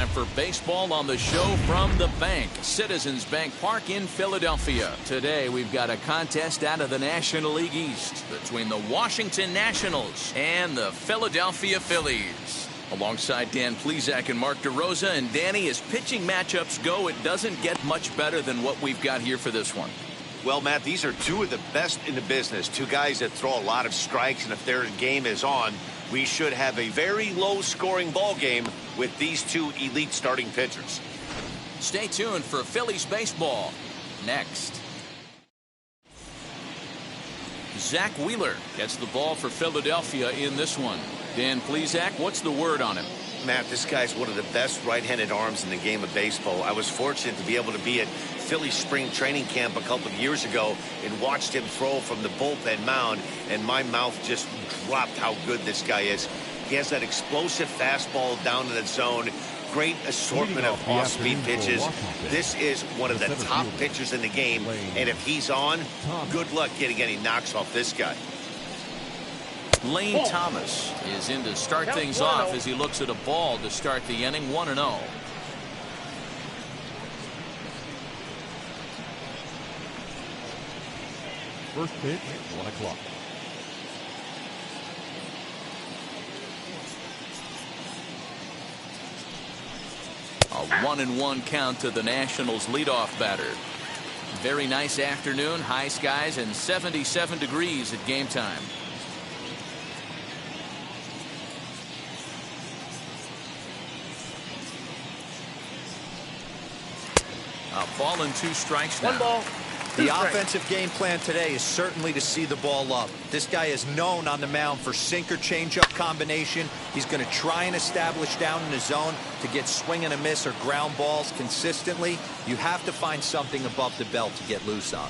time for baseball on the show from the bank. Citizens Bank Park in Philadelphia. Today we've got a contest out of the National League East between the Washington Nationals and the Philadelphia Phillies. Alongside Dan Plesac and Mark DeRosa. And Danny, as pitching matchups go, it doesn't get much better than what we've got here for this one. Well, Matt, these are two of the best in the business. Two guys that throw a lot of strikes, and if their game is on, we should have a very low-scoring ball game with these two elite starting pitchers. Stay tuned for Phillies baseball next. Zach Wheeler gets the ball for Philadelphia in this one. Dan Plesac, what's the word on him? Matt, this guy's one of the best right-handed arms in the game of baseball. I was fortunate to be able to be at Philly spring training camp a couple of years ago and watched him throw from the bullpen mound, and my mouth just dropped how good this guy is. He has that explosive fastball down in the zone, great assortment of off-speed pitches. This is one of the top pitchers in the game, and if he's on, good luck getting any knocks off this guy. Lane Thomas is in to start things off as he looks at a ball to start the inning. 1-0. First pitch, 1 o'clock. A 1-1 count to the Nationals leadoff batter. Very nice afternoon, high skies and 77 degrees at game time. A ball and 2 strikes now. 1 ball. The offensive game plan today is certainly to see the ball up. This guy is known on the mound for sinker changeup combination. He's going to try and establish down in the zone to get swing and a miss or ground balls consistently. You have to find something above the belt to get loose on.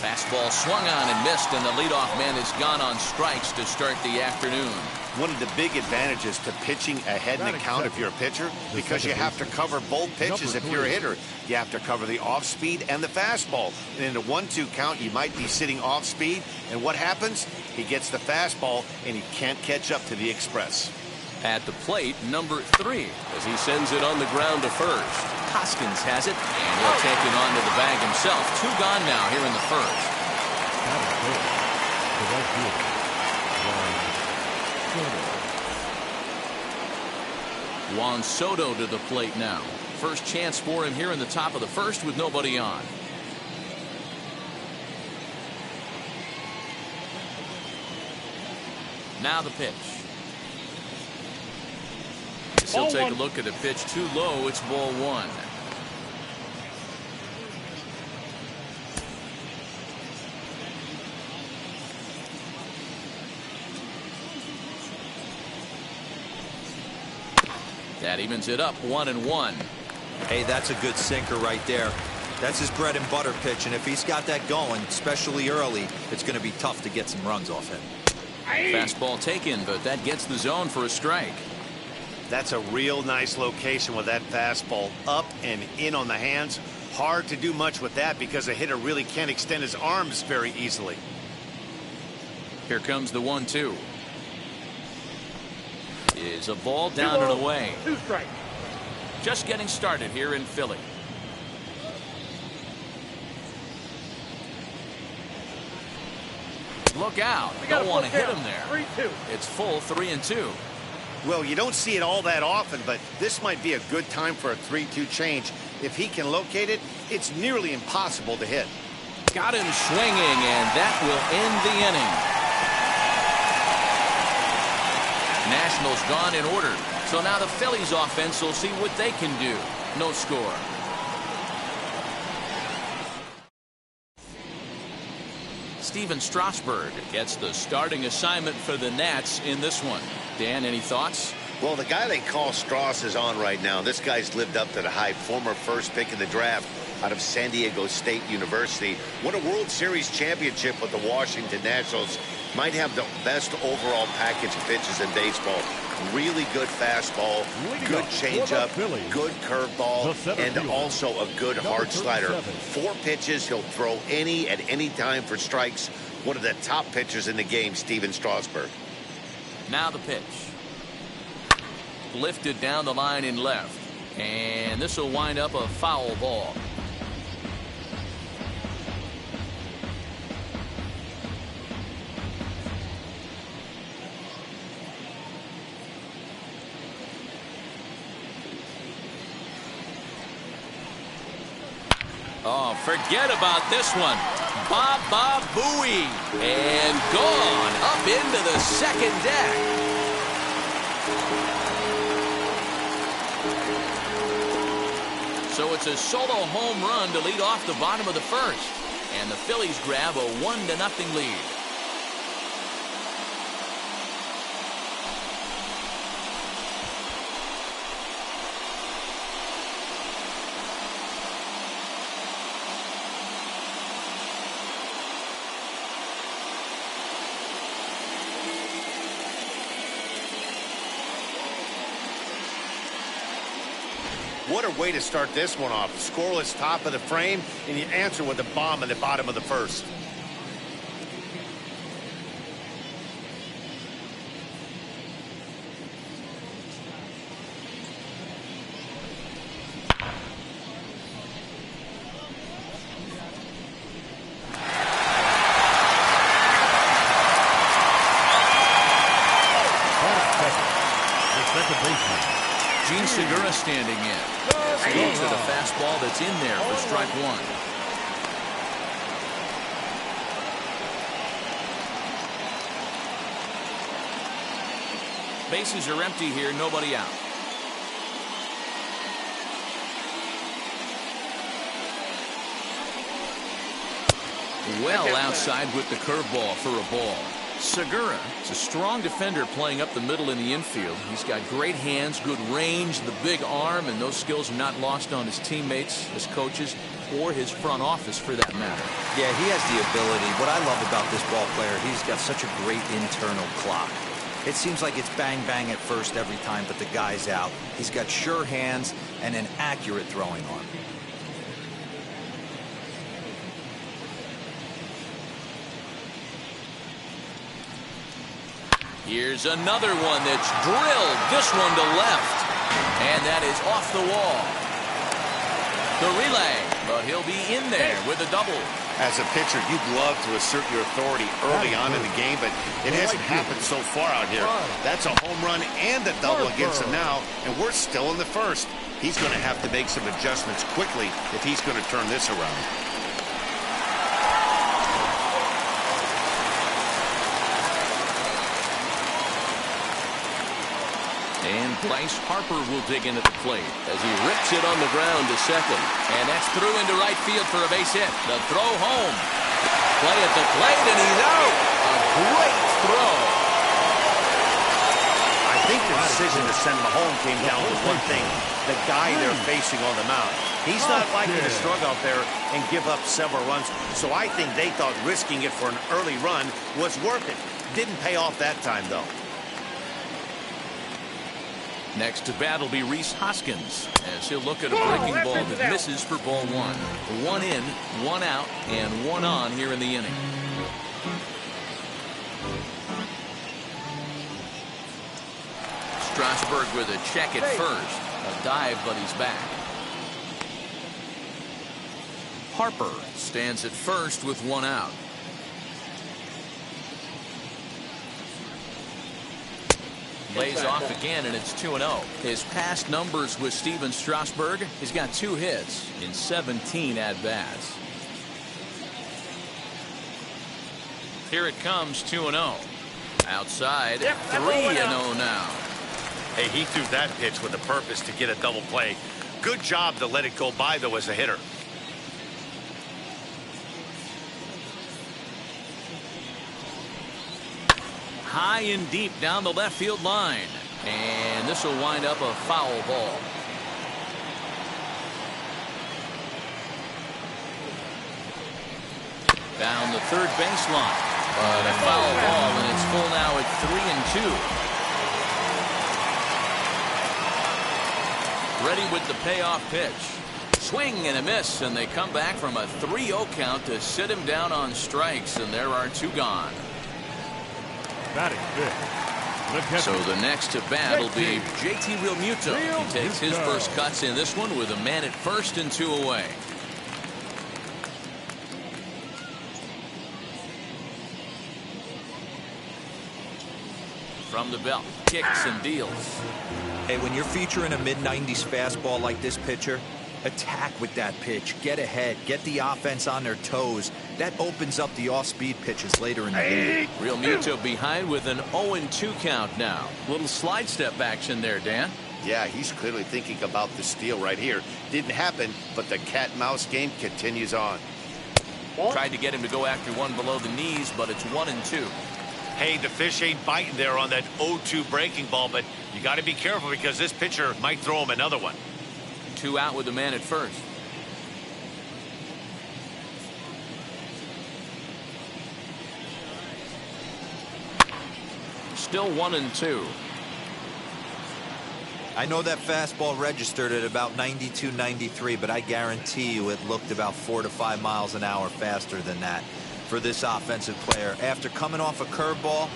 Fastball swung on and missed, and the leadoff man is gone on strikes to start the afternoon. One of the big advantages to pitching ahead in the count if you're a pitcher, because you have to cover both pitches if you're a hitter. You have to cover the off-speed and the fastball. And in a 1-2 count, you might be sitting off-speed, and what happens? He gets the fastball, and he can't catch up to the express. At the plate, number 3, as he sends it on the ground to first. Hoskins has it, and he'll take it onto the bag himself. 2 gone now here in the first. Juan Soto to the plate now. First chance for him here in the top of the first with nobody on. Now the pitch. He'll take a look at the pitch too low. It's ball 1. That evens it up 1-1. Hey, that's a good sinker right there. That's his bread and butter pitch, and if he's got that going, especially early, it's going to be tough to get some runs off him. Fastball taken, but that gets the zone for a strike. That's a real nice location with that fastball up and in on the hands. Hard to do much with that because a hitter really can't extend his arms very easily. Here comes the 1-2. Is a ball down and away. 2 strikes. Just getting started here in Philly. Look out. Don't want to hit him there. 3-2. It's full 3-2. Well, you don't see it all that often, but this might be a good time for a 3-2 change. If he can locate it, it's nearly impossible to hit. Got him swinging, and that will end the inning. Nationals gone in order. So now the Phillies offense will see what they can do. No score. Steven Strasburg gets the starting assignment for the Nats in this one. Dan, any thoughts? Well, the guy they call Strauss is on right now. This guy's lived up to the hype. Former first pick in the draft out of San Diego State University. Won a World Series championship with the Washington Nationals. Might have the best overall package of pitches in baseball. Really good fastball, good changeup, good curveball, and also a good hard slider. 4 pitches he'll throw at any time for strikes. One of the top pitchers in the game, Steven Strasburg. Now the pitch. Lifted down the line in left. And this will wind up a foul ball. Oh, forget about this one. Baba Booey. And gone up into the second deck. So it's a solo home run to lead off the bottom of the first. And the Phillies grab a 1-0 lead. What a way to start this one off. Scoreless top of the frame, and you answer with a bomb in the bottom of the first. Segura standing in. Looks at a fastball that's in there for strike one. Bases are empty here, nobody out. Well outside with the curveball for a ball. Segura is a strong defender playing up the middle in the infield. He's got great hands, good range, the big arm, and those skills are not lost on his teammates, his coaches, or his front office for that matter. Yeah, he has the ability. What I love about this ball player, he's got such a great internal clock. It seems like it's bang bang at first every time, but the guy's out. He's got sure hands and an accurate throwing arm. Here's another one that's drilled. This one to left. And that is off the wall. The relay, but he'll be in there with a double. As a pitcher, you'd love to assert your authority early on in the game, but it hasn't happened so far out here. That's a home run and a double against him now, and we're still in the first. He's going to have to make some adjustments quickly if he's going to turn this around. And Bryce Harper will dig in at the plate as he rips it on the ground to second. And that's through into right field for a base hit. The throw home. Play at the plate, and he's out. A great throw. I think the decision to send him home came down to one thing, the guy they're facing on the mound. He's not likely to struggle out there and give up several runs, so I think they thought risking it for an early run was worth it. Didn't pay off that time, though. Next to bat will be Rhys Hoskins as he'll look at a breaking ball that misses for ball one. One in, one out, and one on here in the inning. Strasburg with a check at first. A dive, but he's back. Harper stands at first with one out. Lays off again, and it's 2-0. His past numbers with Steven Strasburg, he's got 2 hits in 17 at-bats. Here it comes, 2-0. Outside, 3-0 now. Hey, he threw that pitch with a purpose to get a double play. Good job to let it go by, though, as a hitter. High and deep down the left field line. And this will wind up a foul ball. Down the third baseline. But a foul ball, and it's full now at 3-2. Ready with the payoff pitch. Swing and a miss, and they come back from a 3-0 count to sit him down on strikes, and there are 2 gone. Batting fifth, So the next to bat will be JT Realmuto. He takes his first cuts in this one with a man at first and 2 away. From the belt, kicks and deals. Hey, when you're featuring a mid-90s fastball like this pitcher, attack with that pitch. Get ahead. Get the offense on their toes. That opens up the off-speed pitches later in the game. Realmuto behind with an 0-2 count now. Little slide step action there, Dan. Yeah, he's clearly thinking about the steal right here. Didn't happen, but the cat-mouse game continues on. Tried to get him to go after one below the knees, but it's 1-2. Hey, the fish ain't biting there on that 0-2 breaking ball, but you got to be careful because this pitcher might throw him another one. 2 out with the man at first. Still 1-2. I know that fastball registered at about 92, 93, but I guarantee you it looked about 4 to 5 miles an hour faster than that for this offensive player. After coming off a curveball,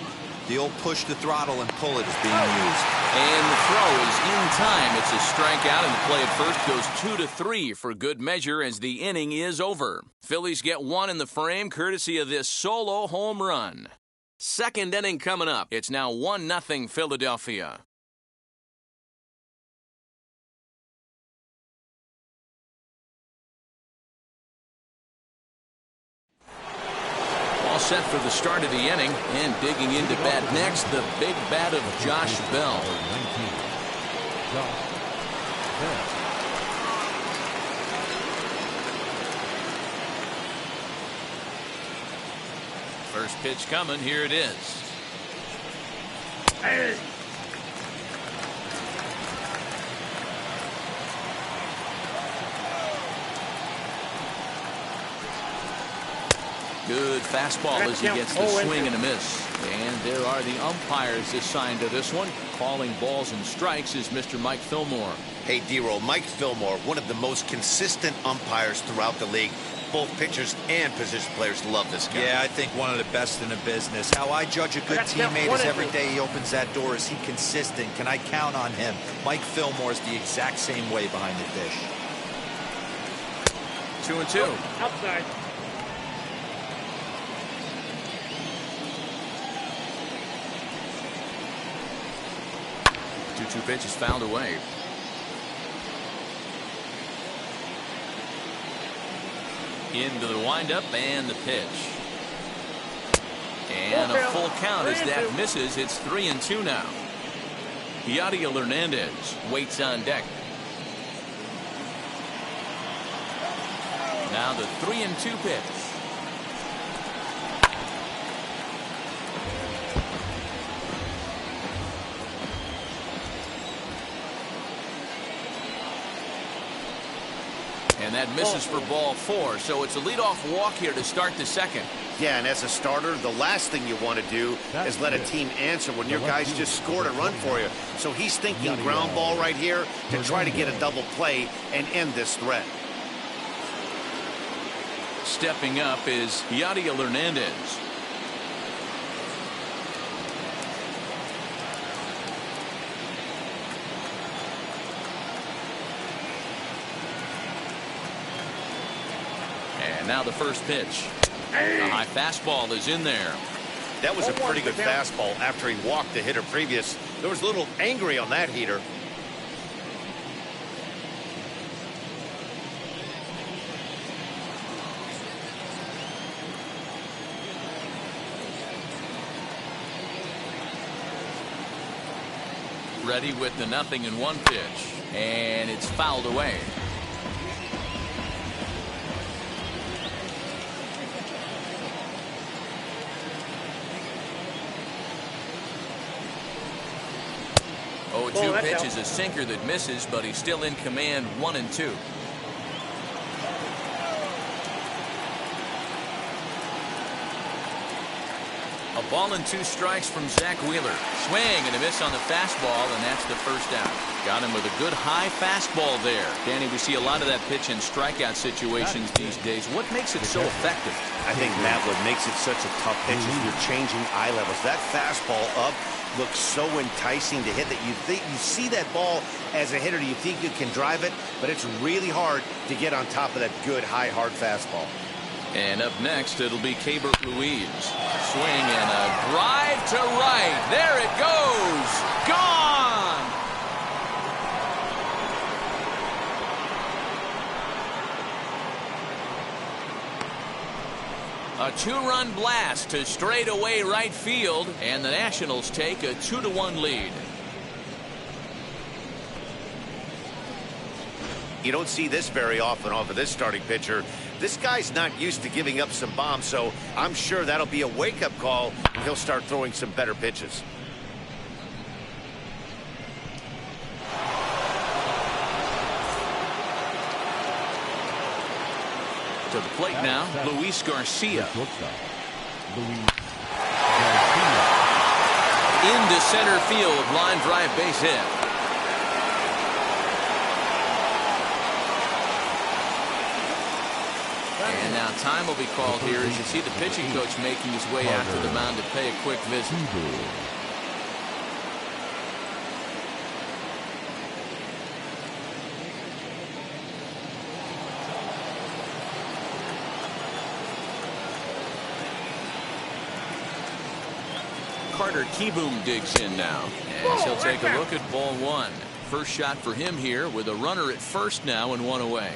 the old push the throttle and pull it is being used. And the throw is in time. It's a strikeout, and the play at first goes 2-3 for good measure as the inning is over. Phillies get 1 in the frame courtesy of this solo home run. Second inning coming up. It's now 1-0 Philadelphia. All set for the start of the inning, and digging into bat next, the big bat of Josh Bell. First pitch coming, here it is. Good fastball as he gets the swing and a miss. And there are the umpires assigned to this one. Calling balls and strikes is Mr. Mike Fillmore. Hey, D-Roll, Mike Fillmore, one of the most consistent umpires throughout the league. Both pitchers and position players love this guy. Yeah, I think one of the best in the business. How I judge a good teammate is every day he opens that door. Is he consistent? Can I count on him? Mike Fillmore is the exact same way behind the dish. 2-2. Outside. Two pitches fouled away. Into the windup and the pitch. And a full count as that misses. It's 3-2 now. Yadier Hernandez waits on deck. Now the 3-2 pitch. And that misses for ball 4, so it's a leadoff walk here to start the second. Yeah, and as a starter, the last thing you want to do is let a team answer when your guys just scored a run for you. So he's thinking ground ball right here to try to get a double play and end this threat. Stepping up is Yadier Hernandez. And now the first pitch. The high fastball is in there. That was a pretty good fastball after he walked the hitter previous. There was a little angry on that heater. Ready with the 0-1 pitch. And it's fouled away. Two pitch is a sinker that misses, but he's still in command. 1-2. A ball and 2 strikes from Zach Wheeler. Swing and a miss on the fastball, and that's the first out. Got him with a good high fastball there. Danny, we see a lot of that pitch in strikeout situations these days. What makes it so effective? I think, Matt, what makes it such a tough pitch is you're changing eye levels. That fastball up looks so enticing to hit that you see that ball as a hitter, you think you can drive it, but it's really hard to get on top of that good, high, hard fastball. And up next, it'll be Keibert Ruiz. Swing and a drive to right. There it goes. Gone! A 2-run blast to straightaway right field, and the Nationals take a 2-1 lead. You don't see this very often off of this starting pitcher. This guy's not used to giving up some bombs, so I'm sure that'll be a wake-up call, and he'll start throwing some better pitches. To the plate now, Luis Garcia. Into center field, line drive base hit. And now time will be called here as you see the pitching coach making his way out to the mound to pay a quick visit. Carter Kieboom digs in now, as he'll take a look at ball 1. First shot for him here with a runner at first now and 1 away.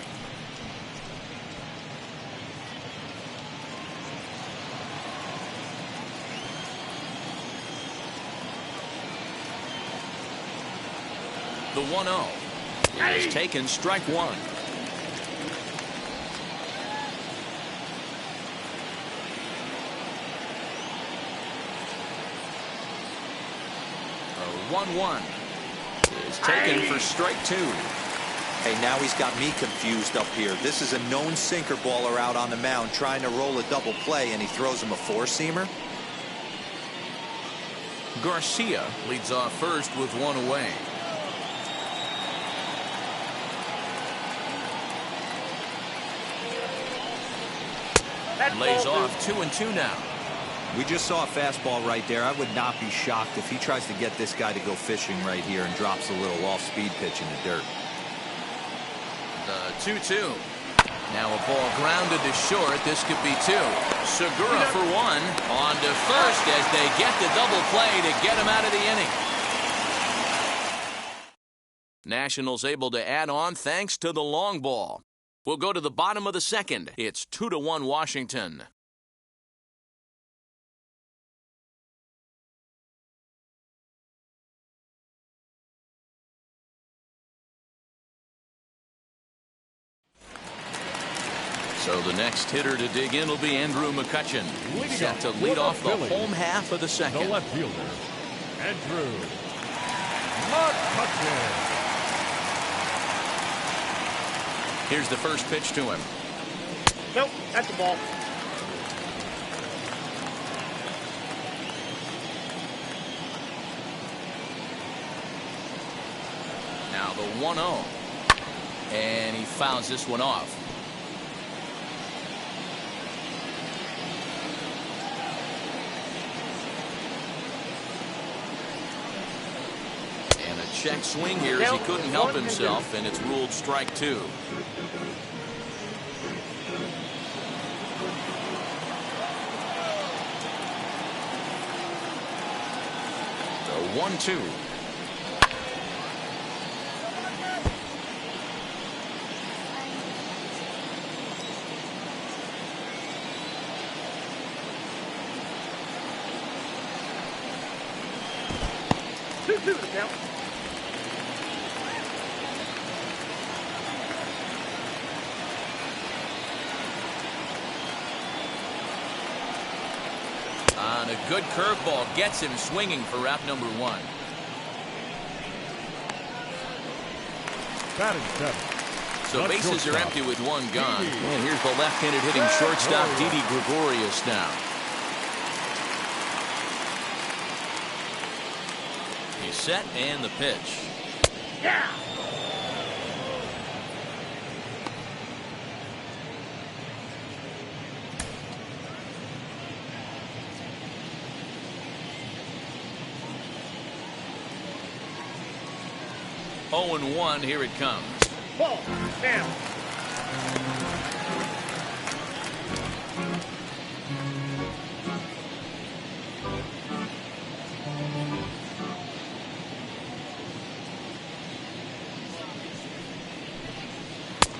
The 1-0 is taken, strike 1. The 1-1 is taken for strike 2. Hey, now he's got me confused up here. This is a known sinker baller out on the mound trying to roll a double play, and he throws him a 4-seamer. Garcia leads off first with 1 away. Lays off 2-2 now. We just saw a fastball right there. I would not be shocked if he tries to get this guy to go fishing right here and drops a little off-speed pitch in the dirt. The 2-2. Now a ball grounded to short. This could be 2. Segura for 1. On to first as they get the double play to get him out of the inning. Nationals able to add on thanks to the long ball. We'll go to the bottom of the second. It's 2-1 Washington. So the next hitter to dig in will be Andrew McCutchen. He's set to lead off the home half of the second. The left fielder, Andrew McCutchen. Here's the first pitch to him. Nope, that's the ball. Now the 1-0. And he fouls this one off. And a check swing here as he couldn't help himself, and it's ruled strike 2. The 1-2. On a good curveball gets him swinging for out number 1. Batting 7. So bases are empty with 1 gone. And here's the left-handed hitting shortstop Didi Gregorius now. He's set and the pitch. Yeah. Oh and 1, here it comes. Ball. Down.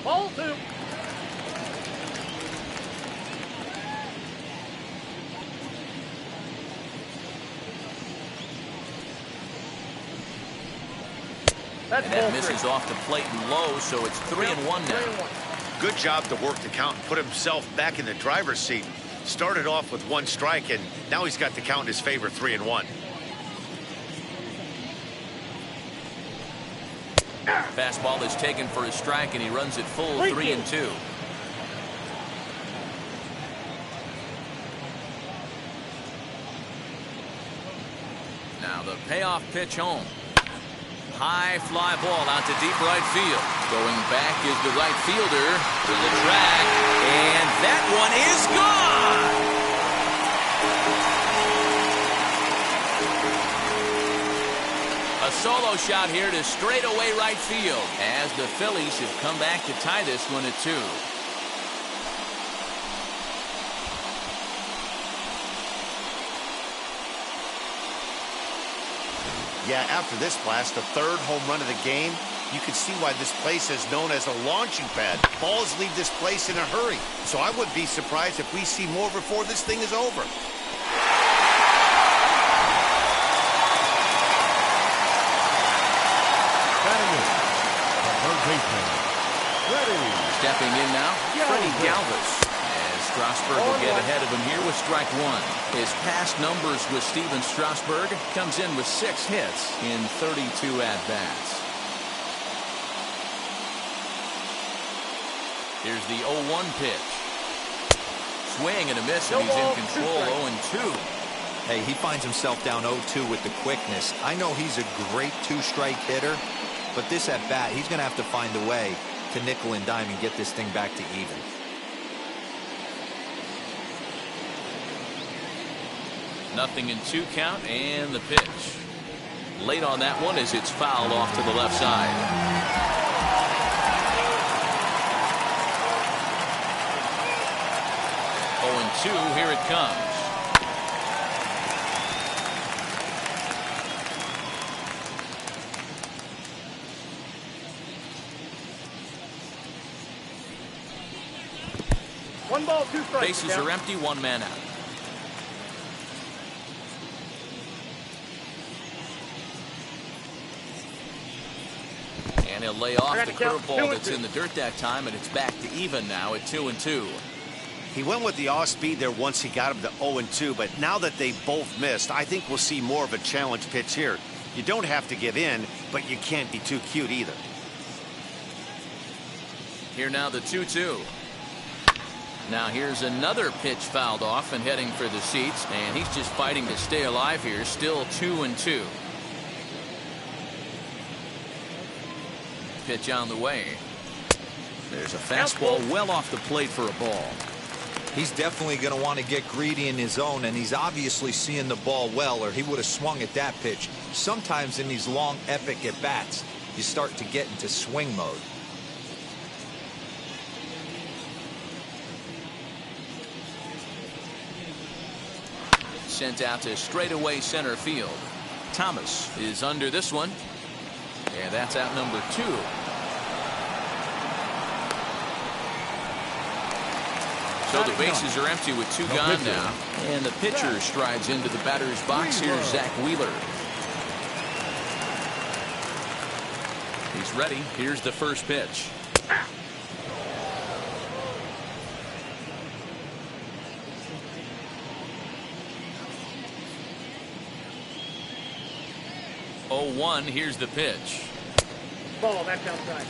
Ball 2. That's And that ball misses 3. off the plate and low, so it's 3-1 now. 3-1. Good job to work the count and put himself back in the driver's seat. Started off with 1 strike, and now he's got the count in his favor, 3-1. Fastball is taken for a strike, and he runs it full 3-2. Now the payoff pitch home. High fly ball out to deep right field. Going back is the right fielder to the track, and that one is gone. A solo shot here to straightaway right field as the Phillies have come back to tie this one at 2. Yeah, after this blast, the 3rd home run of the game, you can see why this place is known as a launching pad. Balls leave this place in a hurry, so I wouldn't be surprised if we see more before this thing is over. Batting in. The third baseman. Ready. Stepping in now, Freddie Galvis. As Strasburg will get ahead of him here with strike 1. His past numbers with Steven Strasburg comes in with 6 hits in 32 at-bats. Here's the 0-1 pitch. Swing and a miss, and he's in control. 0-2. Hey, he finds himself down 0-2 with the quickness. I know he's a great 2-strike hitter, but this at bat, he's going to have to find a way to nickel and dime and get this thing back to even. Nothing in 2 count, and the pitch. Late on that one as it's fouled off to the left side. Oh, 2, here it comes. One ball, 2 strikes. Bases are empty, 1 man out. And he'll lay off the curveball that's in the dirt that time, and it's back to even now at 2-2. He went with the off speed there once he got him to 0-2, but now that they both missed, I think we'll see more of a challenge pitch here. You don't have to give in, but you can't be too cute either. Here now the 2-2. Now here's another pitch fouled off and heading for the seats, and he's just fighting to stay alive here, still 2-2. Pitch on the way. There's a fastball well off the plate for a ball. He's definitely going to want to get greedy in his zone, and he's obviously seeing the ball well, or he would have swung at that pitch. Sometimes in these long, epic at-bats, you start to get into swing mode. Sent out to straightaway center field. Thomas is under this one. And that's out number 2. So the bases are empty with 2 gone now. And the pitcher strides into the batter's box. Here's Zach Wheeler. He's ready. Here's the first pitch. Oh, 1, here's the pitch. Ball, that's outside.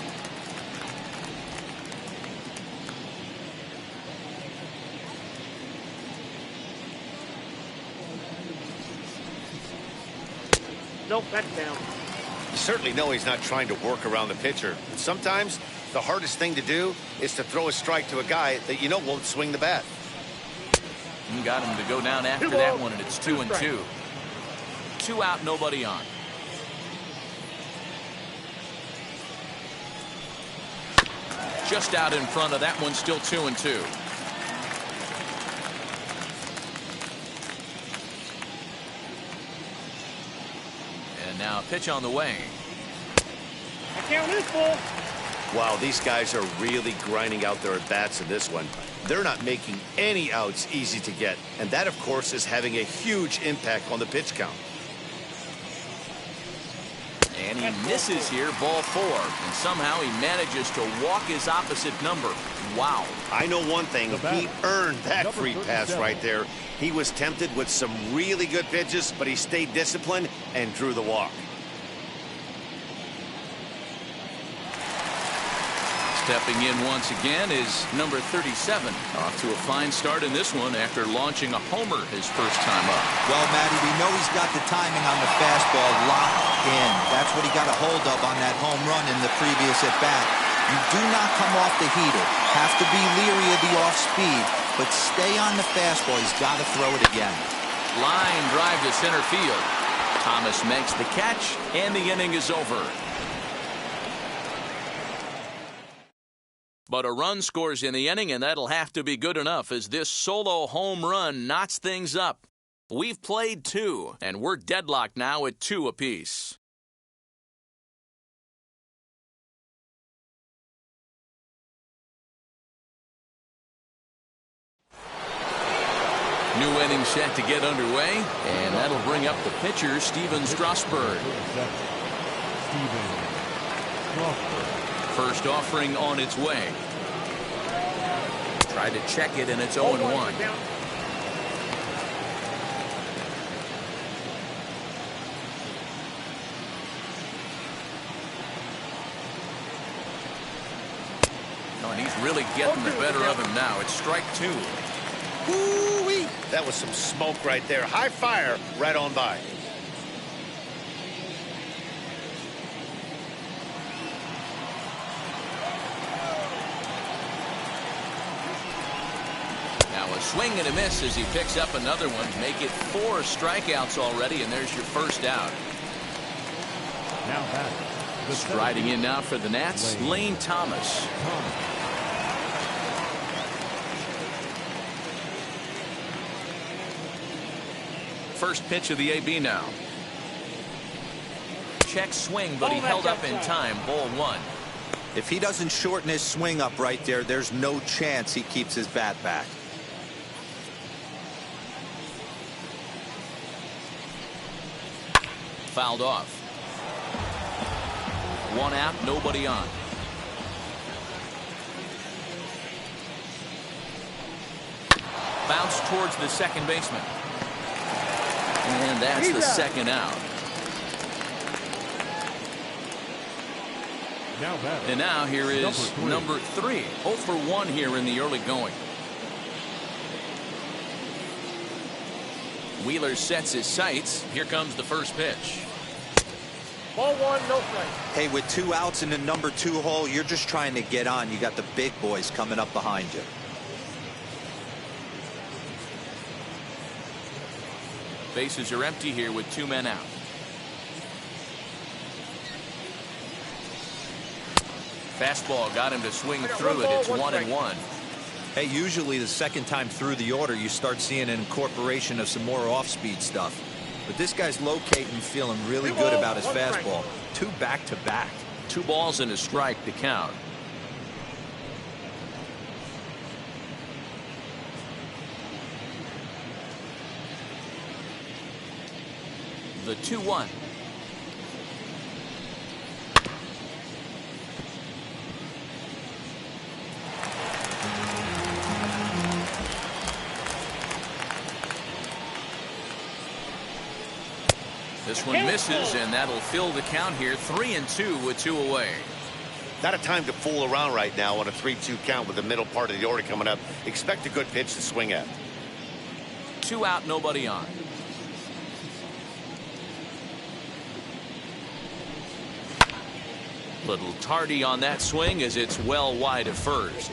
Nope, that's down. You certainly know he's not trying to work around the pitcher. But sometimes the hardest thing to do is to throw a strike to a guy that you know won't swing the bat. You got him to go down after that one, and it's 2-2. 2 out, nobody on. Just out in front of that one, still 2-2. And now pitch on the way. I count is full. Wow, these guys are really grinding out their at-bats in this one. They're not making any outs easy to get, and that, of course, is having a huge impact on the pitch count. And he misses here, ball 4. And somehow he manages to walk his opposite number. Wow. I know one thing. He earned that free pass right there. He was tempted with some really good pitches, but he stayed disciplined and drew the walk. Stepping in once again is number 37. Off to a fine start in this one after launching a homer his first time up. Well, Matty, we know he's got the timing on the fastball locked in. That's what he got a hold of on that home run in the previous at-bat. You do not come off the heater. Have to be leery of the off-speed, but stay on the fastball. He's got to throw it again. Line drive to center field. Thomas makes the catch, and the inning is over. But a run scores in the inning, and that'll have to be good enough as this solo home run knots things up. We've played 2, and we're deadlocked now at 2 apiece. New inning set to get underway, and that'll bring up the pitcher, Steven Strasburg. First offering on its way. Tried to check it, and it's 0-1. Oh, and he's really getting the better of him now. It's strike 2. Woo-wee. That was some smoke right there. High fire right on by. A swing and a miss as he picks up another one. Make it 4 strikeouts already, and there's your first out. Now back. Striding in now for the Nats, Lane Thomas. First pitch of the AB now. Check swing, but he held up in time. Ball 1. If he doesn't shorten his swing up right there, there's no chance he keeps his bat back. Fouled off. 1 out, nobody on. Bounce towards the second baseman. And that's the second out. And now here is number 3. 0 for 1 here in the early going. Wheeler sets his sights. Here comes the first pitch. Ball 1, no strike. Hey, with 2 outs in the number 2 hole, you're just trying to get on. You got the big boys coming up behind you. Bases are empty here with 2 men out. Fastball got him to swing through it. It's 1-1. Hey, usually the second time through the order, you start seeing an incorporation of some more off-speed stuff. But this guy's locating, feeling really good about his fastball. 2 back-to-back. 2 balls and a strike to count. The 2-1. This one misses, and that'll fill the count here. 3-2 with 2 away. Not a time to fool around right now on a 3-2 count with the middle part of the order coming up. Expect a good pitch to swing at. 2 out, nobody on. Little tardy on that swing as it's well wide of first.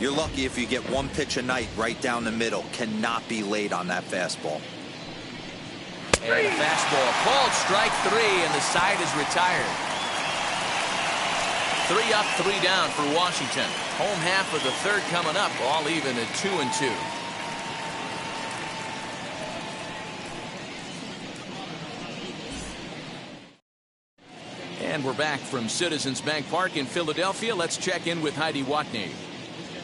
You're lucky if you get one pitch a night right down the middle. Cannot be late on that fastball. And a fastball called strike 3, and the side is retired. 3 up, 3 down for Washington. Home half of the third coming up, all even at 2-2. And we're back from Citizens Bank Park in Philadelphia. Let's check in with Heidi Watney.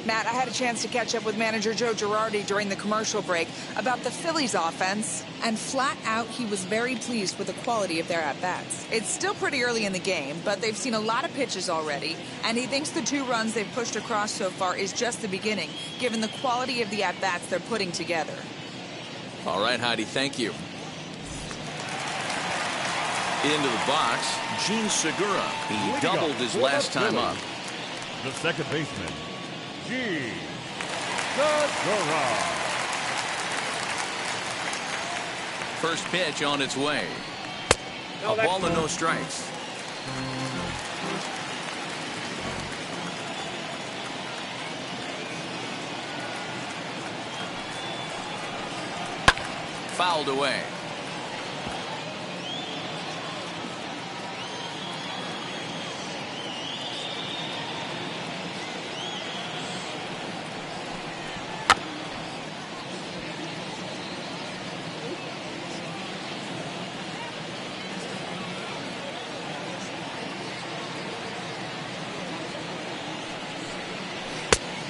Matt, I had a chance to catch up with manager Joe Girardi during the commercial break about the Phillies offense, and flat out he was very pleased with the quality of their at-bats. It's still pretty early in the game, but they've seen a lot of pitches already, and he thinks the 2 runs they've pushed across so far is just the beginning, given the quality of the at-bats they're putting together. All right, Heidi, thank you. Into the box, Gene Segura. He doubled his last time up. The second baseman, Gene Segura. First pitch on its way. No, A ball and no strikes. Fouled away.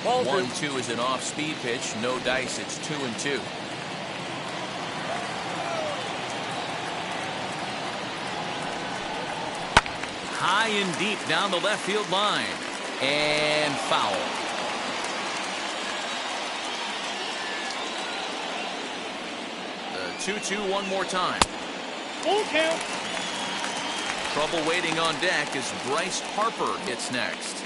Ball 1-2 is an off-speed pitch. No dice. It's 2-2. High and deep down the left field line. And foul. The 2-2 one more time. Full count. Trouble waiting on deck as Bryce Harper hits next.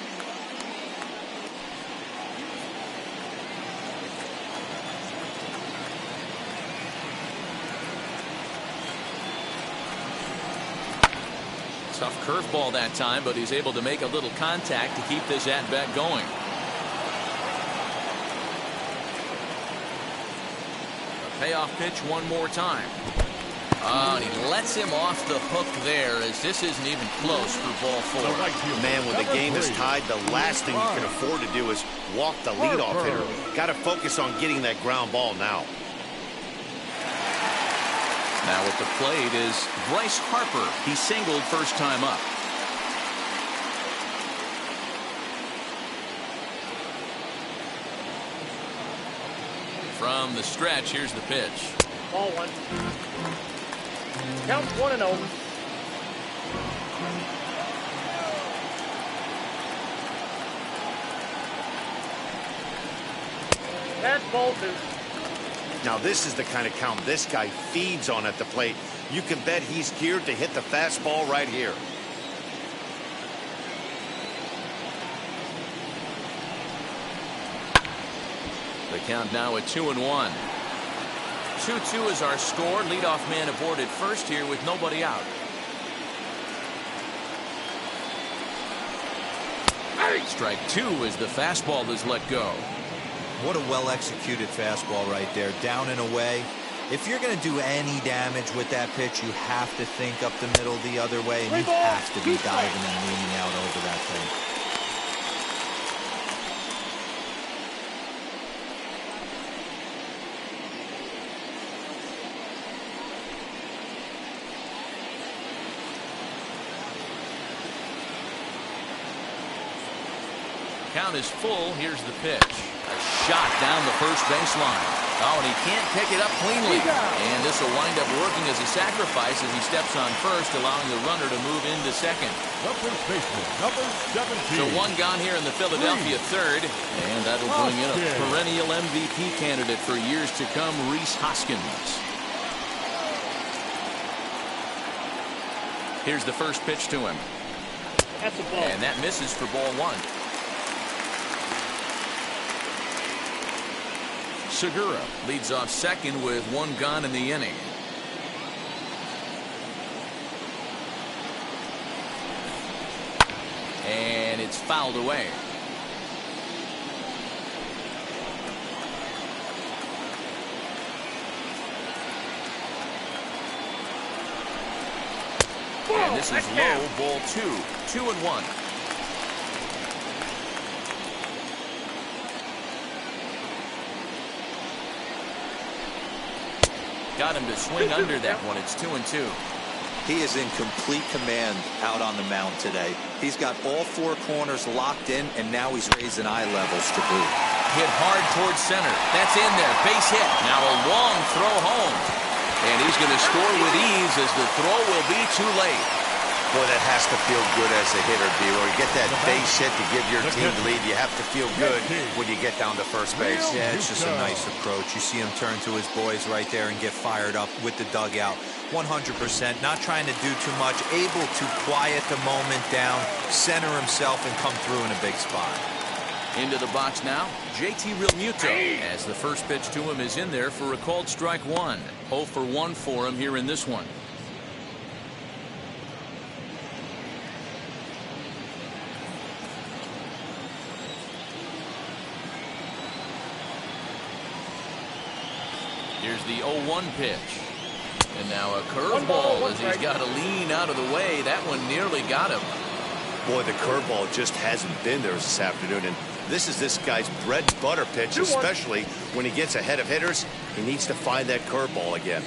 Tough curveball that time, but he's able to make a little contact to keep this at-bat going. A payoff pitch one more time. Oh, and he lets him off the hook there as this isn't even close for ball 4. Man, when the game is tied, the last thing you can afford to do is walk the leadoff hitter. Got to focus on getting that ground ball now. Now at the plate is Bryce Harper. He singled first time up. From the stretch, here's the pitch. Ball 1. Count 1-0. That's ball 2. Now this is the kind of count this guy feeds on at the plate. You can bet he's geared to hit the fastball right here. The count now at 2-1. 2-2 is our score. Leadoff man aboard at first here with nobody out. Strike 2 as the fastball is let go. What a well-executed fastball right there, down and away. If you're going to do any damage with that pitch, you have to think up the middle the other way, and you have to be diving and leaning out over that thing. Count is full. Here's the pitch. A shot down the first baseline. Oh, and he can't pick it up cleanly. And this will wind up working as a sacrifice as he steps on first, allowing the runner to move into second. The first baseman, number 17. So one gone here in the Philadelphia third. And that'll bring in a perennial MVP candidate for years to come, Rhys Hoskins. Here's the first pitch to him. That's a ball. And that misses for ball 1. Segura leads off second with one gone in the inning. it's fouled away. And this is low, ball 2. 2-1. Got him to swing under that one. It's 2-2. He is in complete command out on the mound today. He's got all 4 corners locked in, and now he's raising eye levels to boot. Hit hard towards center. That's in there. Base hit. Now a long throw home. And he's going to score with ease as the throw will be too late. Boy, that has to feel good as a hitter, B-Roy. You get that base hit to give your team the lead. You have to feel good when you get down to first base. Yeah, it's just a nice approach. You see him turn to his boys right there and get fired up with the dugout. 100%, not trying to do too much, able to quiet the moment down, center himself, and come through in a big spot. Into the box now, JT Realmuto, as the first pitch to him is in there for a called strike 1. 0 for 1 for him here in this one. Here's the 0-1 pitch. And now a curveball as he's got to lean out of the way. That one nearly got him. Boy, the curveball just hasn't been there this afternoon. And this is this guy's bread and butter pitch, especially when he gets ahead of hitters. He needs to find that curveball again.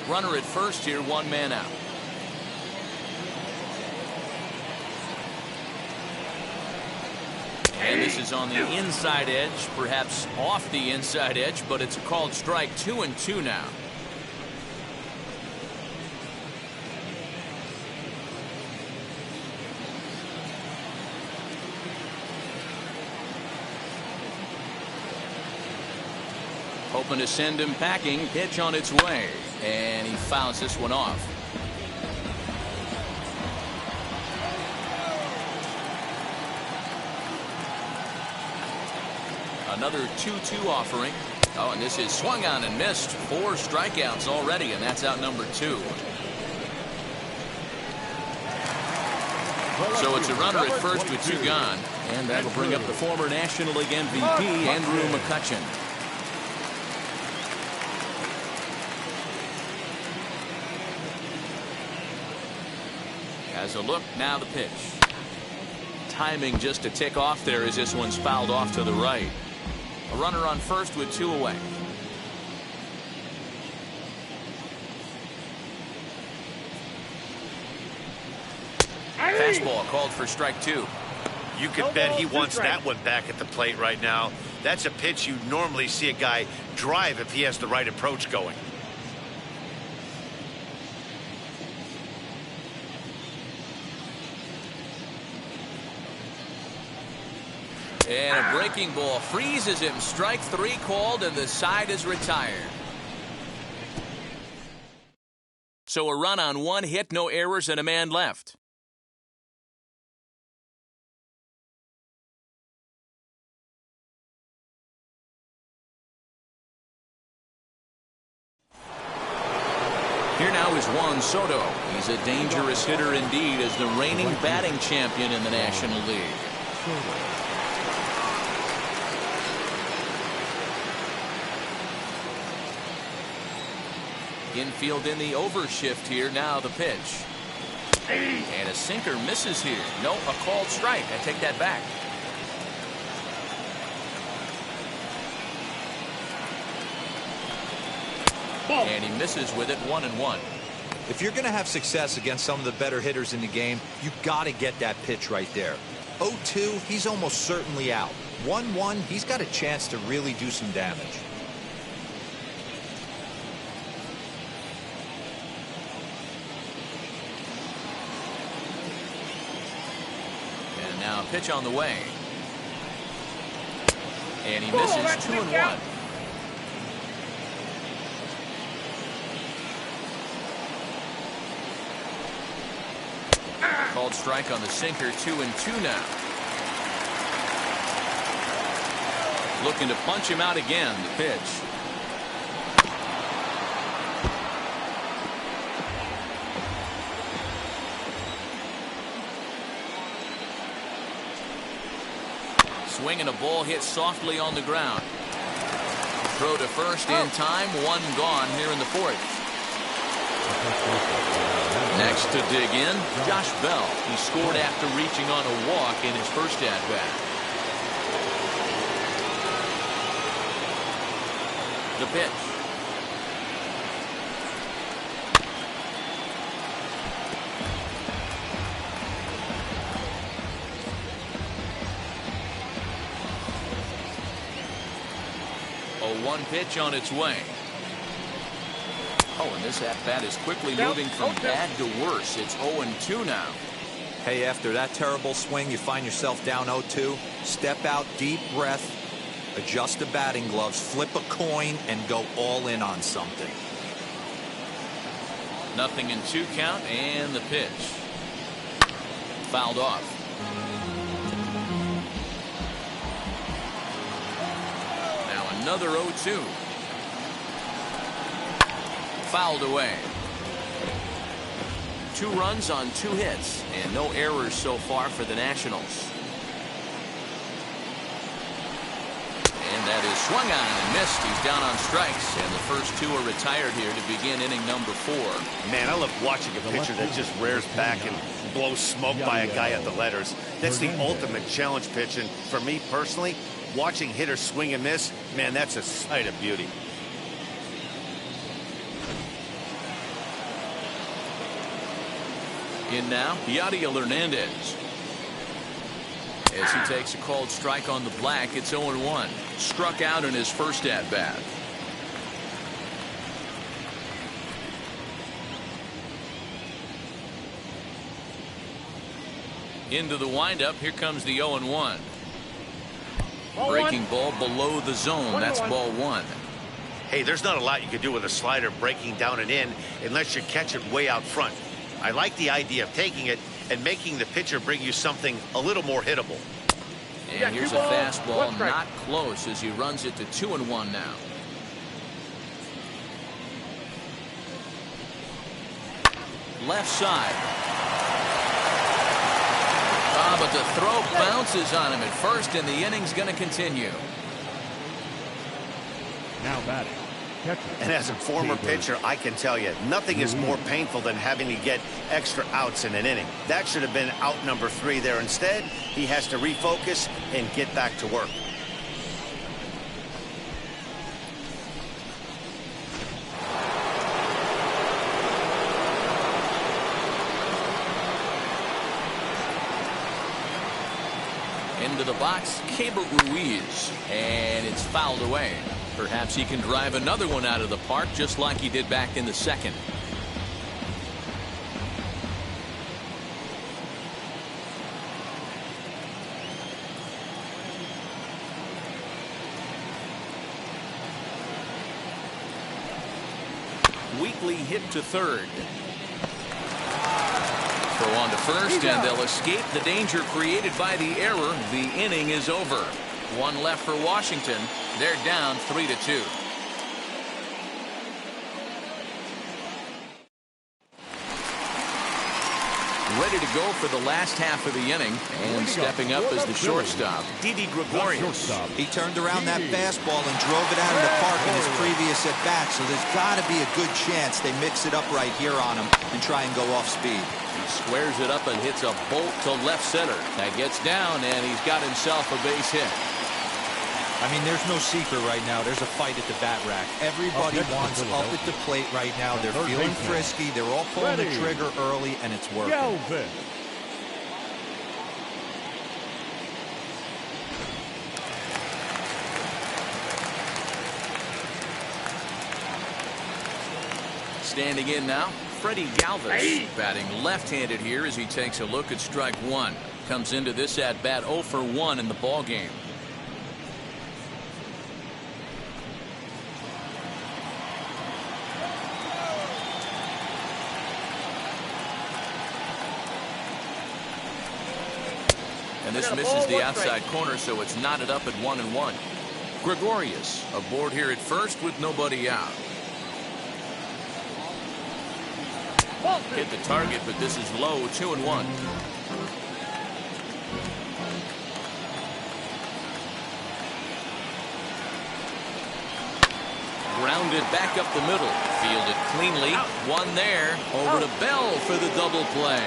Runner at first here, 1 man out. And this is on the inside edge, perhaps off the inside edge, but it's a called strike. 2-2 now. Hoping to send him packing. Pitch on its way. And he fouls this one off. Another 2-2 offering. Oh, and this is swung on and missed. 4 strikeouts already, and that's out number 2. So it's a runner at first with 2 gone. And that'll bring up the former National League MVP, Andrew McCutchen. As a look, now the pitch. Timing just a tick off there as this one's fouled off to the right. A runner on first with 2 away. Fastball called for strike 2. You could bet he wants that one back at the plate right now. That's a pitch you normally see a guy drive if he has the right approach going. And a breaking ball freezes him. Strike 3 called, and the side is retired. So a run on 1 hit, no errors, and a man left. Here now is Juan Soto. He's a dangerous hitter indeed as the reigning batting champion in the National League. Infield in the overshift here. Now the pitch. And a sinker misses here. No, a called strike. I take that back. And he misses with it. 1-1. If you're going to have success against some of the better hitters in the game, you got to get that pitch right there. 0-2, he's almost certainly out. 1-1, he's got a chance to really do some damage. And now a pitch on the way. And he misses. 2-1. Called strike on the sinker. 2-2 now. Looking to punch him out again. The pitch. Swinging a ball hit softly on the ground. Throw to first in time. One gone here in the fourth. Next to dig in, Josh Bell. He scored after reaching on a walk in his first at-bat. The pitch. One pitch on its way. Oh, and this at-bat is quickly moving from bad to worse. It's 0-2 now. Hey, after that terrible swing, you find yourself down 0-2. Step out, deep breath, adjust the batting gloves, flip a coin, and go all in on something. 0-2 count, and the pitch. Fouled off. Another 0-2. Fouled away. 2 runs on 2 hits and no errors so far for the Nationals. And that is swung on and missed. He's down on strikes, and the first 2 are retired here to begin inning number 4. Man, I love watching a pitcher that just rears back and blows smoke by a guy at the letters. That's the ultimate challenge pitch, and for me personally, watching hitters swing and miss, man, that's a sight of beauty. In now, Yadiel Hernandez. As he takes a called strike on the black, it's 0-1. Struck out in his first at-bat. Into the windup, here comes the 0-1. Breaking ball below the zone. That's ball 1. Hey, there's not a lot you can do with a slider breaking down and in unless you catch it way out front. I like the idea of taking it and making the pitcher bring you something a little more hittable. And here's a fastball, not close, as he runs it to 2-1 now. Left side. But the throw bounces on him at first, and the inning's going to continue. Now batting. And as a former pitcher, I can tell you, nothing is more painful than having to get extra outs in an inning. That should have been out number 3 there. Instead, he has to refocus and get back to work. Into the box, Keibert Ruiz, and it's fouled away. Perhaps he can drive another one out of the park just like he did back in the second. Weekly hit to third. Throw on to first, and they'll escape the danger created by the error. The inning is over. 1 left for Washington. They're down 3-2. Ready to go for the last half of the inning, and stepping up as the shortstop, Didi Gregorius. He turned around that fastball and drove it out of the park in his previous at-bat, so there's got to be a good chance they mix it up right here on him and try and go off speed. He squares it up and hits a bolt to left center. That gets down, and he's got himself a base hit. I mean, there's no secret right now. There's a fight at the bat rack. Everybody wants up at the plate right now. They're feeling frisky. They're all pulling the trigger early, and it's working. Standing in now, Freddie Galvis, batting left-handed here as he takes a look at strike 1. Comes into this at-bat 0 for 1 in the ball game. And this misses the outside corner, so it's knotted up at 1-1. Gregorius aboard here at first with nobody out. Hit the target, but this is low, 2-1. Grounded back up the middle. Fielded cleanly. One there. Over to Bell for the double play.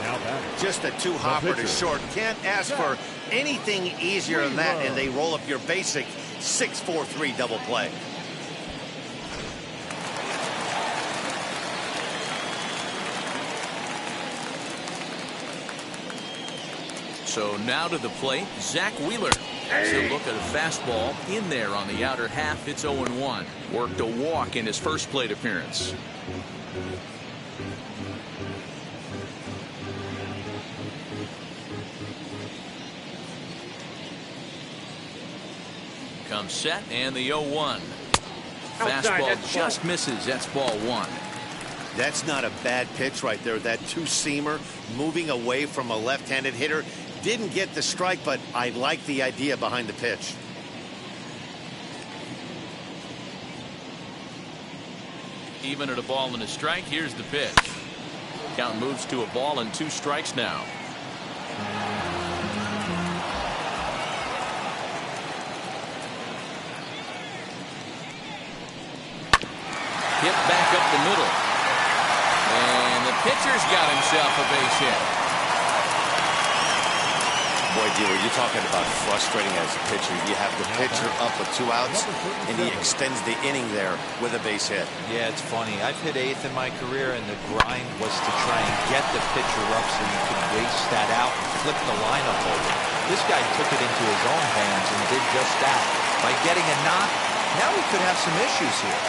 Now batting. Just a two-hopper to pitcher. short. Can't ask for anything easier than that, and they roll up your basic 6-4-3 double play. So now to the plate, Zach Wheeler. He'll look at a fastball in there on the outer half. It's 0-1. Worked a walk in his first plate appearance. Comes set and the 0-1. Fastball just misses. That's ball one. That's not a bad pitch right there. That two-seamer moving away from a left-handed hitter. Didn't get the strike, but I like the idea behind the pitch. Even at a ball and a strike, here's the pitch. Count moves to a ball and 2 strikes now. Hit back up the middle. And the pitcher's got himself a base hit. Boy, Dealer, you're talking about frustrating as a pitcher. You have the pitcher up with 2 outs, and he extends the inning there with a base hit. Yeah, it's funny. I've hit 8th in my career, and the grind was to try and get the pitcher up so you could waste that out and flip the lineup over. This guy took it into his own hands and did just that. By getting a knock, now we could have some issues here.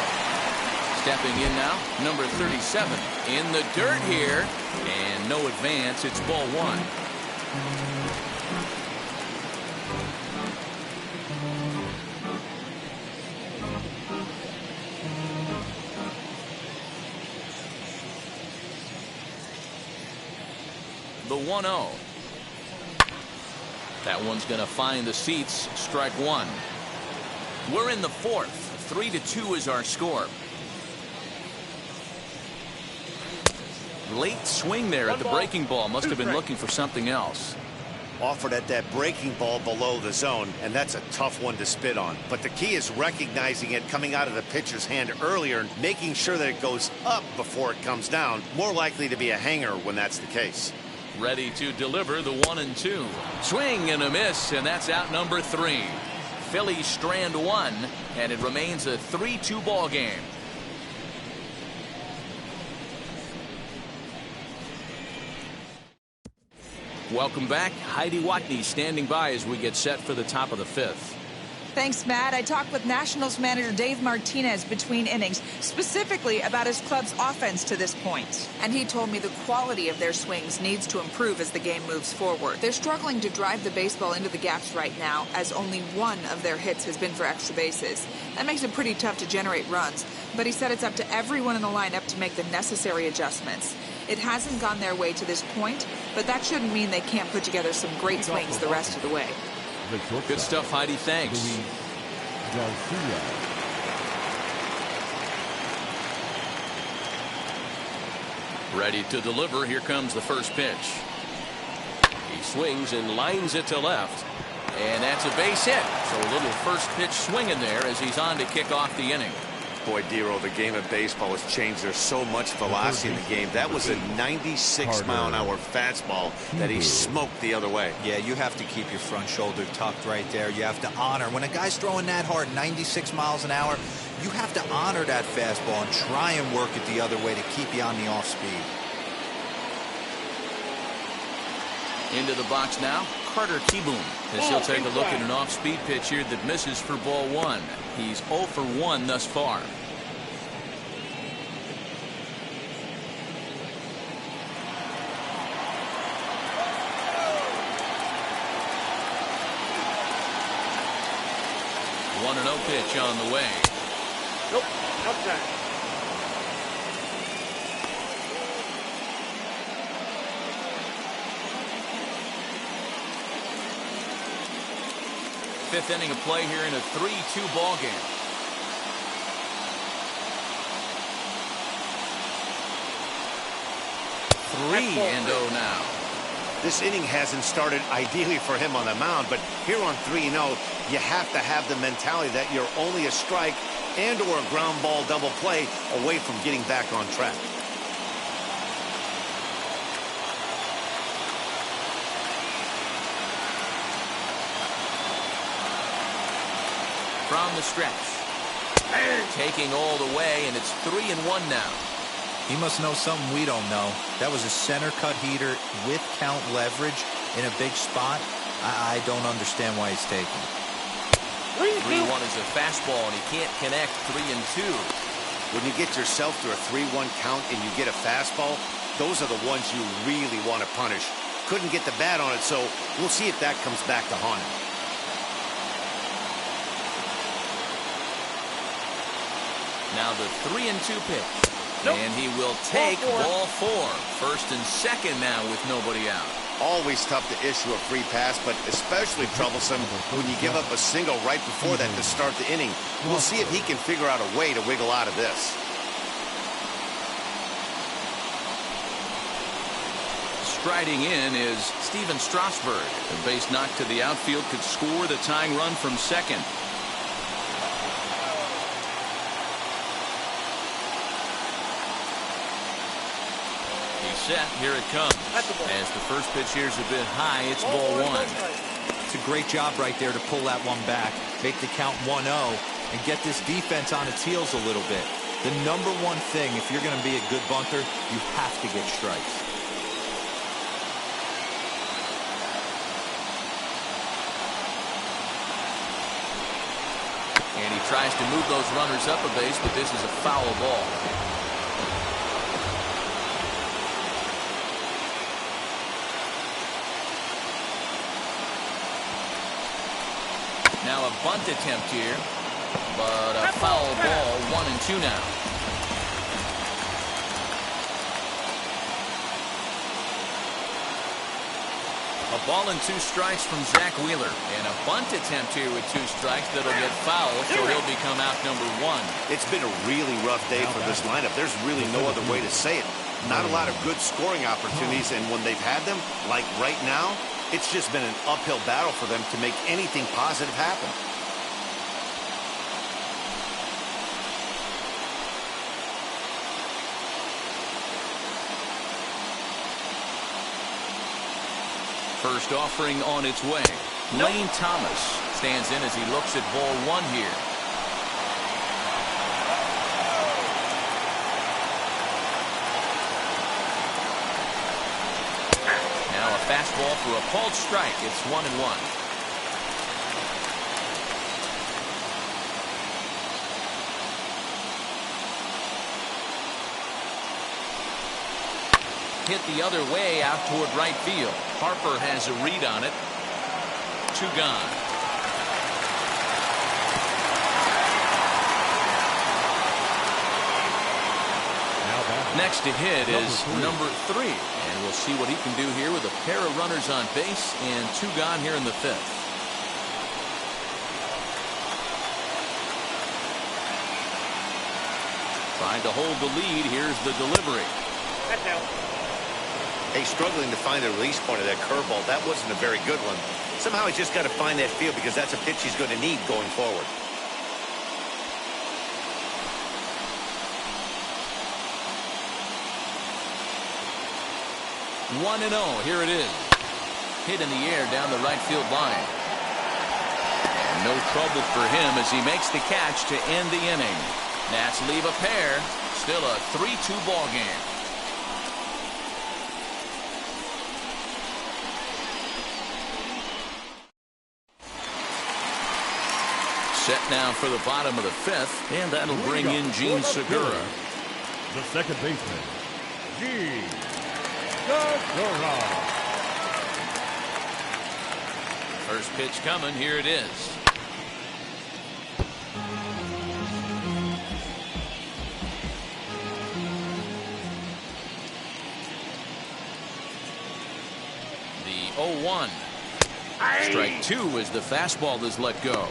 Stepping in now, number 37 in the dirt here, and no advance. It's ball one. The 1-0. That one's going to find the seats. Strike one. We're in the 4th. 3-2 is our score. Late swing there at the breaking ball. Must have been looking for something else. Offered at that breaking ball below the zone, and that's a tough one to spit on. But the key is recognizing it coming out of the pitcher's hand earlier and making sure that it goes up before it comes down. More likely to be a hanger when that's the case. Ready to deliver the 1-2. Swing and a miss, and that's out number 3. Phillies strand 1, and it remains a 3-2 ball game. Welcome back. Heidi Watney standing by as we get set for the top of the 5th. Thanks, Matt. I talked with Nationals manager Dave Martinez between innings, specifically about his club's offense to this point. And he told me the quality of their swings needs to improve as the game moves forward. They're struggling to drive the baseball into the gaps right now, as only one of their hits has been for extra bases. That makes it pretty tough to generate runs, but he said it's up to everyone in the lineup to make the necessary adjustments. It hasn't gone their way to this point, but that shouldn't mean they can't put together some great swings the rest of the way. Good stuff, Heidi. Thanks. Ready to deliver. Here comes the first pitch. He swings and lines it to left. And that's a base hit. So a little first pitch swing in there as he's on to kick off the inning. Boy, Dero, the game of baseball has changed. There's so much velocity in the game. That was a 96-mile-an-hour fastball that he smoked the other way. Yeah, you have to keep your front shoulder tucked right there. You have to honor. When a guy's throwing that hard, 96 miles an hour, you have to honor that fastball and try and work it the other way to keep you on the off speed. Into the box now, Carter Kieboom, as he'll take a look at an off-speed pitch here that misses for ball one. He's 0 for 1 thus far. One and 0 pitch on the way. Nope, outside. Fifth inning of play here in a 3-2 ball game. Three and 0 now. This inning hasn't started ideally for him on the mound, but here on 3-0, you have to have the mentality that you're only a strike and or a ground ball double play away from getting back on track. From the stretch. Taking all the way, and it's 3-1 now. He must know something we don't know. That was a center cut heater with count leverage in a big spot. I don't understand why he's taking. 3-1 is a fastball, and he can't connect. 3-2. When you get yourself to a 3-1 count and you get a fastball, those are the ones you really want to punish. Couldn't get the bat on it, so we'll see if that comes back to haunt him. Now the 3-2 pitch. And he will take ball 4. First and second now with nobody out. Always tough to issue a free pass, but especially troublesome when you give up a single right before that to start the inning. We'll see if he can figure out a way to wiggle out of this. Striding in is Steven Strasburg. The base knock to the outfield could score the tying run from second. Set. Here it comes. As the first pitch here is a bit high, it's ball 1. It's a great job right there to pull that one back, make the count 1-0, and get this defense on its heels a little bit. The number one thing, if you're going to be a good bunter, you have to get strikes. And he tries to move those runners up a base, but this is a foul ball. Now a bunt attempt here, but a foul ball. 1-2 now. A ball and 2 strikes from Zach Wheeler, and a bunt attempt here with 2 strikes that'll get foul, so he'll become out number 1. It's been a really rough day for this lineup. There's really no other way to say it. Not a lot of good scoring opportunities, and when they've had them, like right now, it's just been an uphill battle for them to make anything positive happen. First offering on its way. Lane Thomas stands in as he looks at ball 1 here. Now a fastball for a called strike. It's 1-1. Hit the other way out toward right field. Harper has a read on it. 2 gone. Next to hit is number 3. And we'll see what he can do here with a pair of runners on base and 2 gone here in the 5th. Trying to hold the lead. Here's the delivery. That's out. Hey, struggling to find the release point of that curveball. That wasn't a very good one. Somehow he's just got to find that feel because that's a pitch he's going to need going forward. One and 0. Here it is. Hit in the air down the right field line. And no trouble for him as he makes the catch to end the inning. Nats leave a pair. Still a 3-2 ball game. Set now for the bottom of the 5th, and that'll bring in Gene Segura. The second baseman, Gene Segura. First pitch coming. Here it is. The 0-1. Strike 2 as the fastball is let go.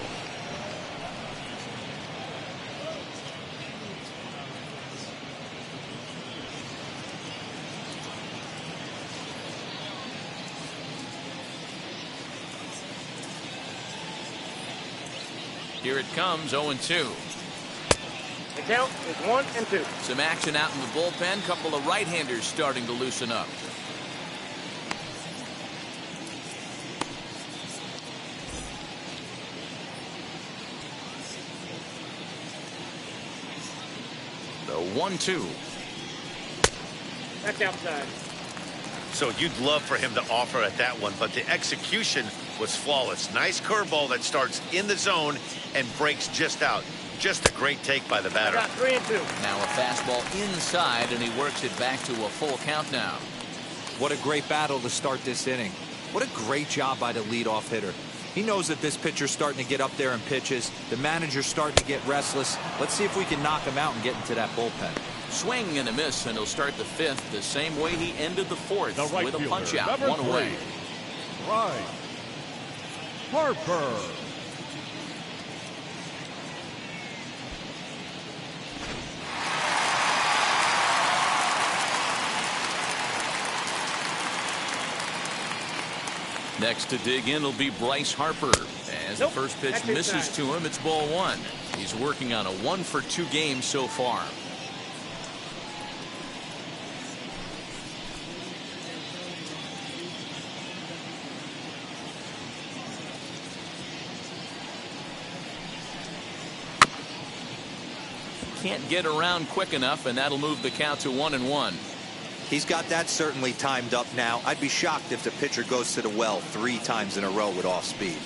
Here it comes, 0-2. The count is 1-2. Some action out in the bullpen. Couple of right-handers starting to loosen up. The 1-2. That's outside. So you'd love for him to offer at that one, but the execution was flawless. Nice curveball that starts in the zone and breaks just out. Just a great take by the batter. Got 3-2. Now a fastball inside, and he works it back to a full count now. What a great battle to start this inning. What a great job by the leadoff hitter. He knows that this pitcher's starting to get up there in pitches. The manager's starting to get restless. Let's see if we can knock him out and get into that bullpen. Swing and a miss, and he'll start the fifth the same way he ended the fourth, The right with a fielder, punch out, number 1 away. 3, Bryce Harper. Next to dig in will be Bryce Harper. As the first pitch That's misses inside. to him, it's ball 1. He's working on a 1-for-2 game so far. Can't get around quick enough, and that'll move the count to 1-1. He's got that certainly timed up now. I'd be shocked if the pitcher goes to the well 3 times in a row with off speed.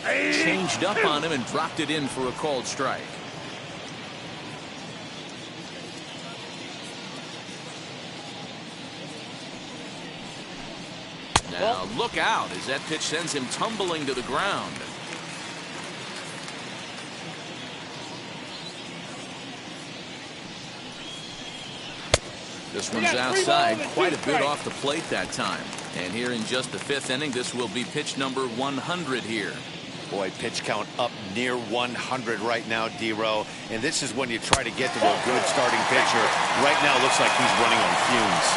Changed up on him and dropped it in for a called strike. Now look out as that pitch sends him tumbling to the ground. This one's outside, quite a bit off the plate that time. And here in just the 5th inning, this will be pitch number 100 here. Boy, pitch count up near 100 right now, D-Row. And this is when you try to get to a good starting pitcher. Right now, it looks like he's running on fumes.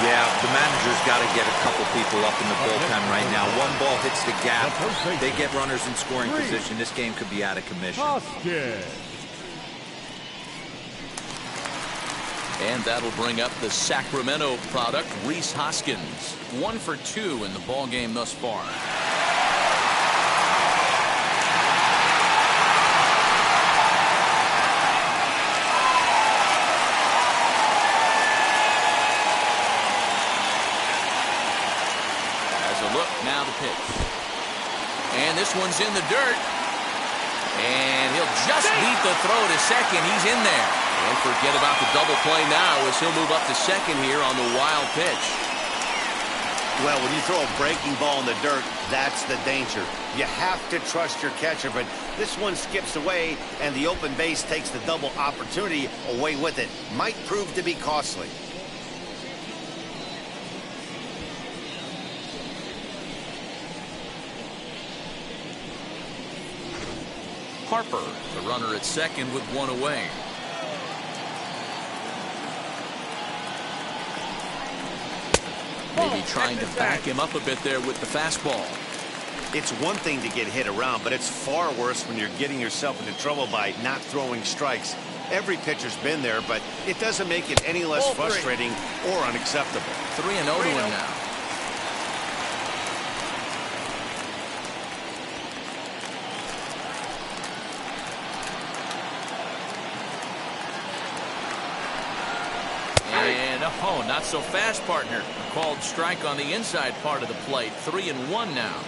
Yeah, the manager's got to get a couple people up in the bullpen right now. One ball hits the gap. They get runners in scoring position. This game could be out of commission. And that'll bring up the Sacramento product, Rhys Hoskins. 1 for 2 in the ball game thus far. As a look, now the pitch. And this one's in the dirt. And he'll just beat the throw to second. He's in there. And forget about the double play now as he'll move up to second here on the wild pitch. Well, when you throw a breaking ball in the dirt, that's the danger. You have to trust your catcher, but this one skips away, and the open base takes the double opportunity away with it. Might prove to be costly. Harper, the runner at second with 1 away. Maybe trying to back him up a bit there with the fastball. It's one thing to get hit around, but it's far worse when you're getting yourself into trouble by not throwing strikes. Every pitcher's been there, but it doesn't make it any less frustrating or unacceptable. 3-0 to him now. And oh, not so fast, partner. Called strike on the inside part of the plate. 3-1 now.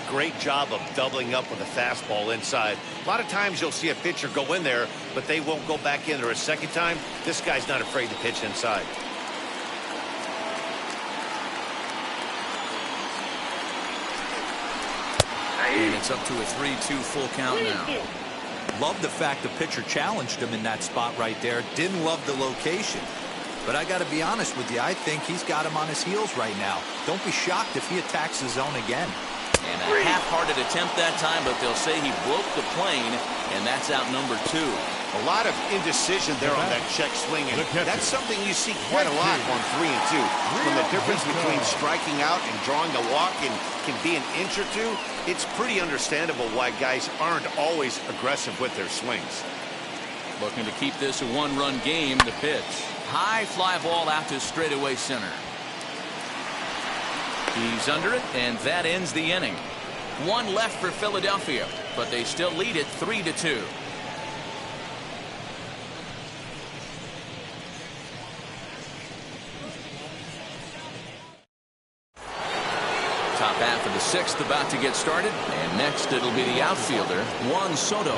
Great job of doubling up with a fastball inside. A lot of times you'll see a pitcher go in there, but they won't go back in there a second time. This guy's not afraid to pitch inside. And it's up to a 3-2 full count now. Love the fact the pitcher challenged him in that spot right there. Didn't love the location. But I got to be honest with you, I think he's got him on his heels right now. Don't be shocked if he attacks the zone again. And a half-hearted attempt that time, but they'll say he broke the plane, and that's out number 2. A lot of indecision there on that check swing, and that's something you see quite a lot on 3 and 2. When the difference between striking out and drawing a walk can be an inch or two, it's pretty understandable why guys aren't always aggressive with their swings. Looking to keep this a one-run game. The pitch. High fly ball out to straightaway center. He's under it, and that ends the inning. One left for Philadelphia, but they still lead it 3-2. Top half of the 6th about to get started, and next it'll be the outfielder, Juan Soto.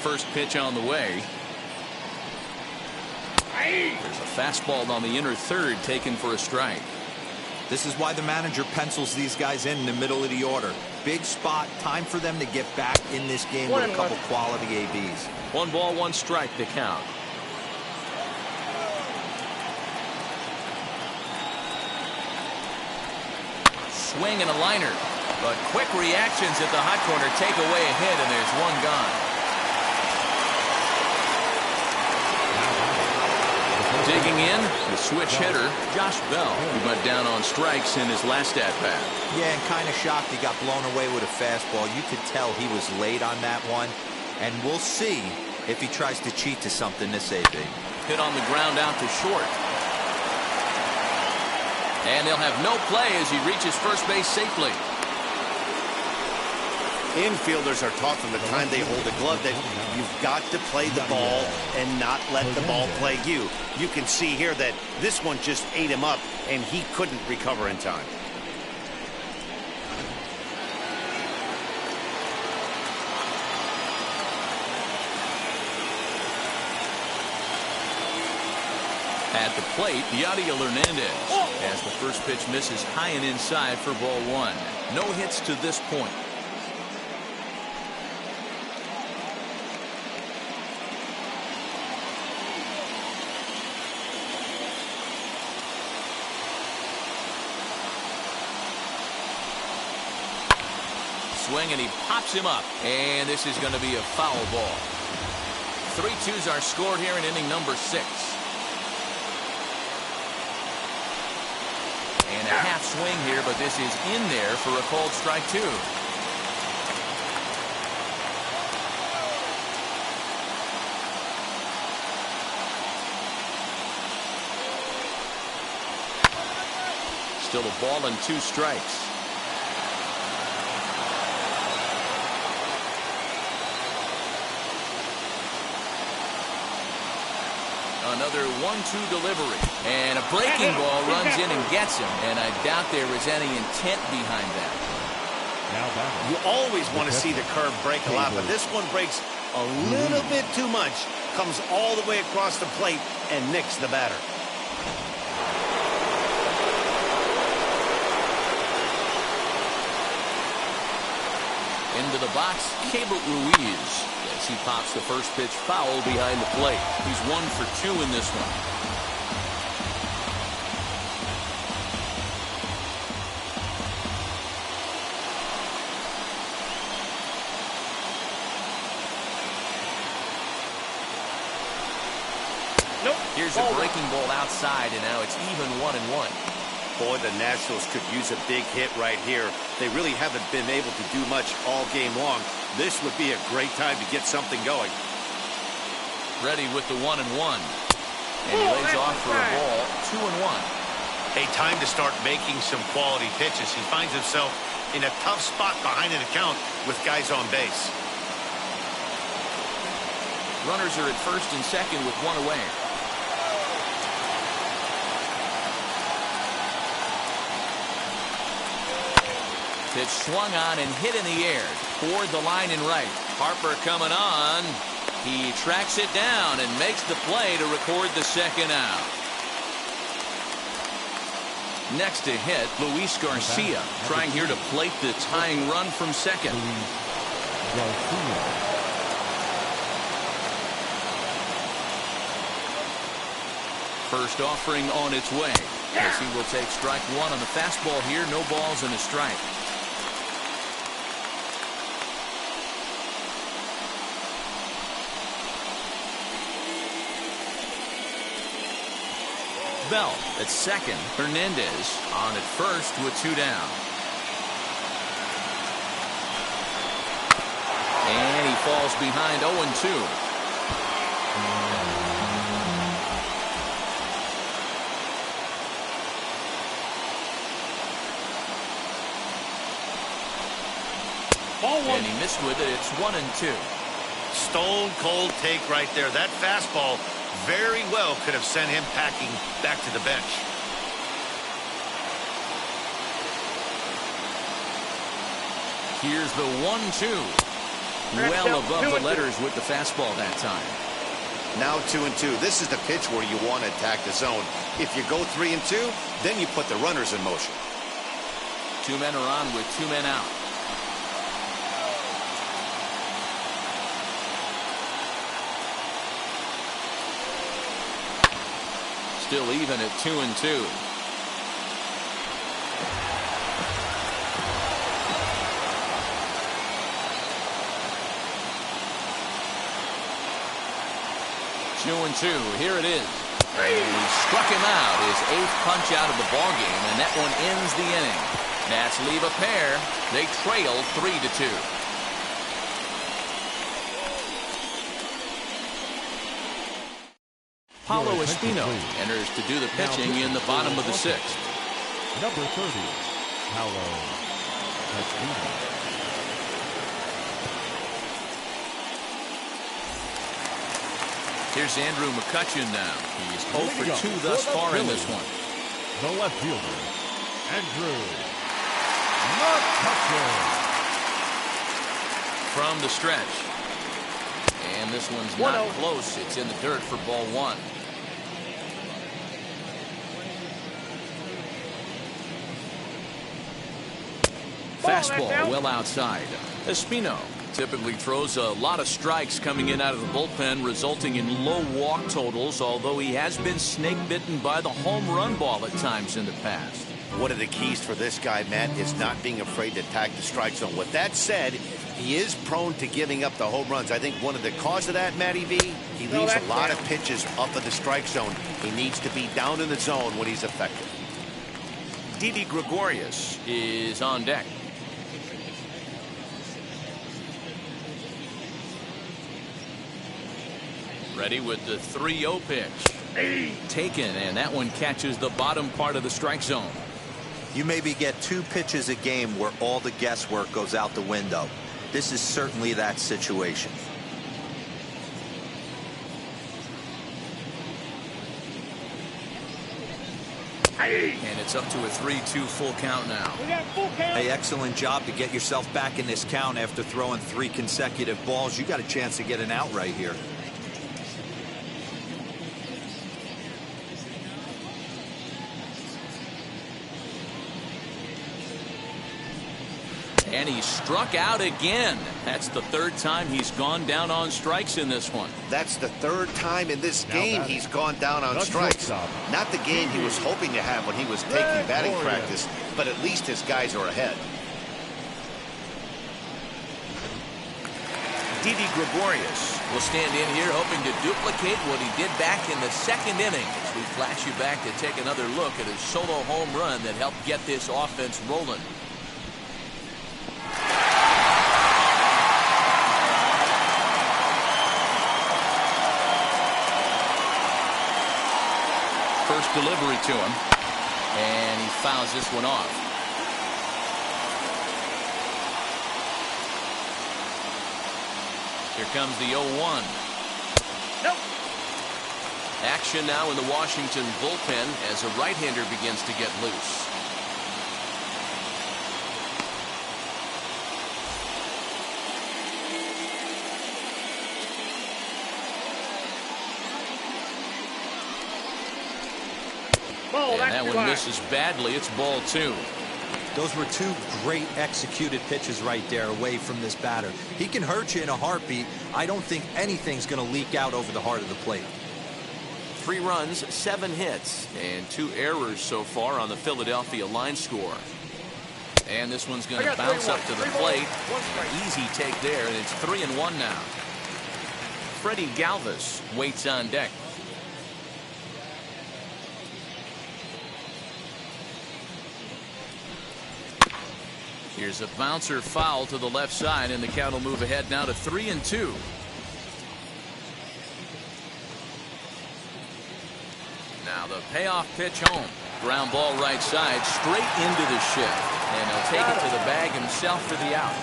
First pitch on the way. There's a fastball on the inner third taken for a strike. This is why the manager pencils these guys in the middle of the order. Big spot, time for them to get back in this game with a couple quality ABs. 1 ball, 1 strike to count. Swing and a liner, but quick reactions at the hot corner take away a hit, and there's 1 gone. Digging in, the switch hitter, Josh Bell, who went down on strikes in his last at-bat. Yeah, and kind of shocked he got blown away with a fastball. You could tell he was late on that one, and we'll see if he tries to cheat to something this AB. Hit on the ground out to short. And they'll have no play as he reaches first base safely. Infielders are taught from the time they hold a glove that you've got to play the ball and not let the ball play you. You can see here that this one just ate him up, and he couldn't recover in time. At the plate, Yadier Hernandez, as the first pitch misses high and inside for ball 1. No hits to this point. Swing, and he pops him up, and this is going to be a foul ball. 3-2s are scored here in inning number 6. And a half swing here, but this is in there for a called strike 2. Still a ball and 2 strikes. Another 1-2 delivery, and a breaking ball runs in and gets him, and I doubt there was any intent behind that. You always want to see the curve break a lot, but this one breaks a little bit too much, comes all the way across the plate and nicks the batter. Into the box, Keibert Ruiz, as he pops the first pitch foul behind the plate. He's 1 for 2 in this one. Nope. Here's a breaking ball outside, and now it's even 1-1. Boy, the Nationals could use a big hit right here. They really haven't been able to do much all game long. This would be a great time to get something going. Ready with the 1-1. And he lays off for a ball, 2-1. A time to start making some quality pitches. He finds himself in a tough spot behind an account with guys on base. Runners are at first and second with 1 away. Pitch swung on and hit in the air toward the line and right. Harper coming on. He tracks it down and makes the play to record the second out. Next to hit, Luis Garcia, trying here to plate the tying run from second. First offering on its way, as he will take strike one on the fastball here. No balls and a strike. Bell at second. Hernandez on at first with 2 down. And he falls behind 0-2. And he missed with it. It's 1-2. Stone cold take right there. That fastball very well could have sent him packing back to the bench. Here's the 1-2. Well above the letters with the fastball that time. Now 2-2. This is the pitch where you want to attack the zone. If you go 3-2, then you put the runners in motion. 2 men are on with 2 men out. Still even at 2-2. Here it is. He struck him out, his 8th punch out of the ballgame, and that one ends the inning. Nats leave a pair. They trail 3-2. Paulo Espino enters to do the pitching in the bottom of the 6th. Number 30, Paulo Espino. Here's Andrew McCutchen now. He's 0 for 2 thus far in this one. The left fielder, Andrew McCutchen. From the stretch. And this one's not close. It's in the dirt for ball 1. Fastball well outside. Espino typically throws a lot of strikes coming in out of the bullpen, resulting in low walk totals, although he has been snake bitten by the home run ball at times in the past. One of the keys for this guy, Matt, is not being afraid to attack the strike zone. With that said, he is prone to giving up the home runs. I think one of the cause of that, Matty V, he leaves a lot of pitches up in the strike zone. He needs to be down in the zone when he's effective. Didi Gregorius is on deck. Ready with the 3-0 pitch. Taken, and that one catches the bottom part of the strike zone. You maybe get 2 pitches a game where all the guesswork goes out the window. This is certainly that situation. And it's up to a 3-2 full count now. Hey, excellent job to get yourself back in this count after throwing 3 consecutive balls. You got a chance to get an out right here. And he struck out again. That's the 3rd time he's gone down on strikes in this one. That's the 3rd time in this game he's gone down on strikes. Not the game he was hoping to have when he was taking batting practice, but at least his guys are ahead. Didi Gregorius will stand in here hoping to duplicate what he did back in the 2nd inning. As we flash you back to take another look at his solo home run that helped get this offense rolling. First delivery to him, and he fouls this one off. Here comes the 0-1. Nope. Action now in the Washington bullpen as a right-hander begins to get loose. And that one misses badly. It's ball 2. Those were 2 great executed pitches right there away from this batter. He can hurt you in a heartbeat. I don't think anything's going to leak out over the heart of the plate. 3 runs, 7 hits, and 2 errors so far on the Philadelphia line score. And this one's going to bounce up to the plate. Easy take there, and it's 3-1 now. Freddie Galvis waits on deck. Here's a bouncer foul to the left side, and the count will move ahead now to 3-2. Now the payoff pitch home. Ground ball right side, straight into the shift. And he'll take it to the bag himself for the out.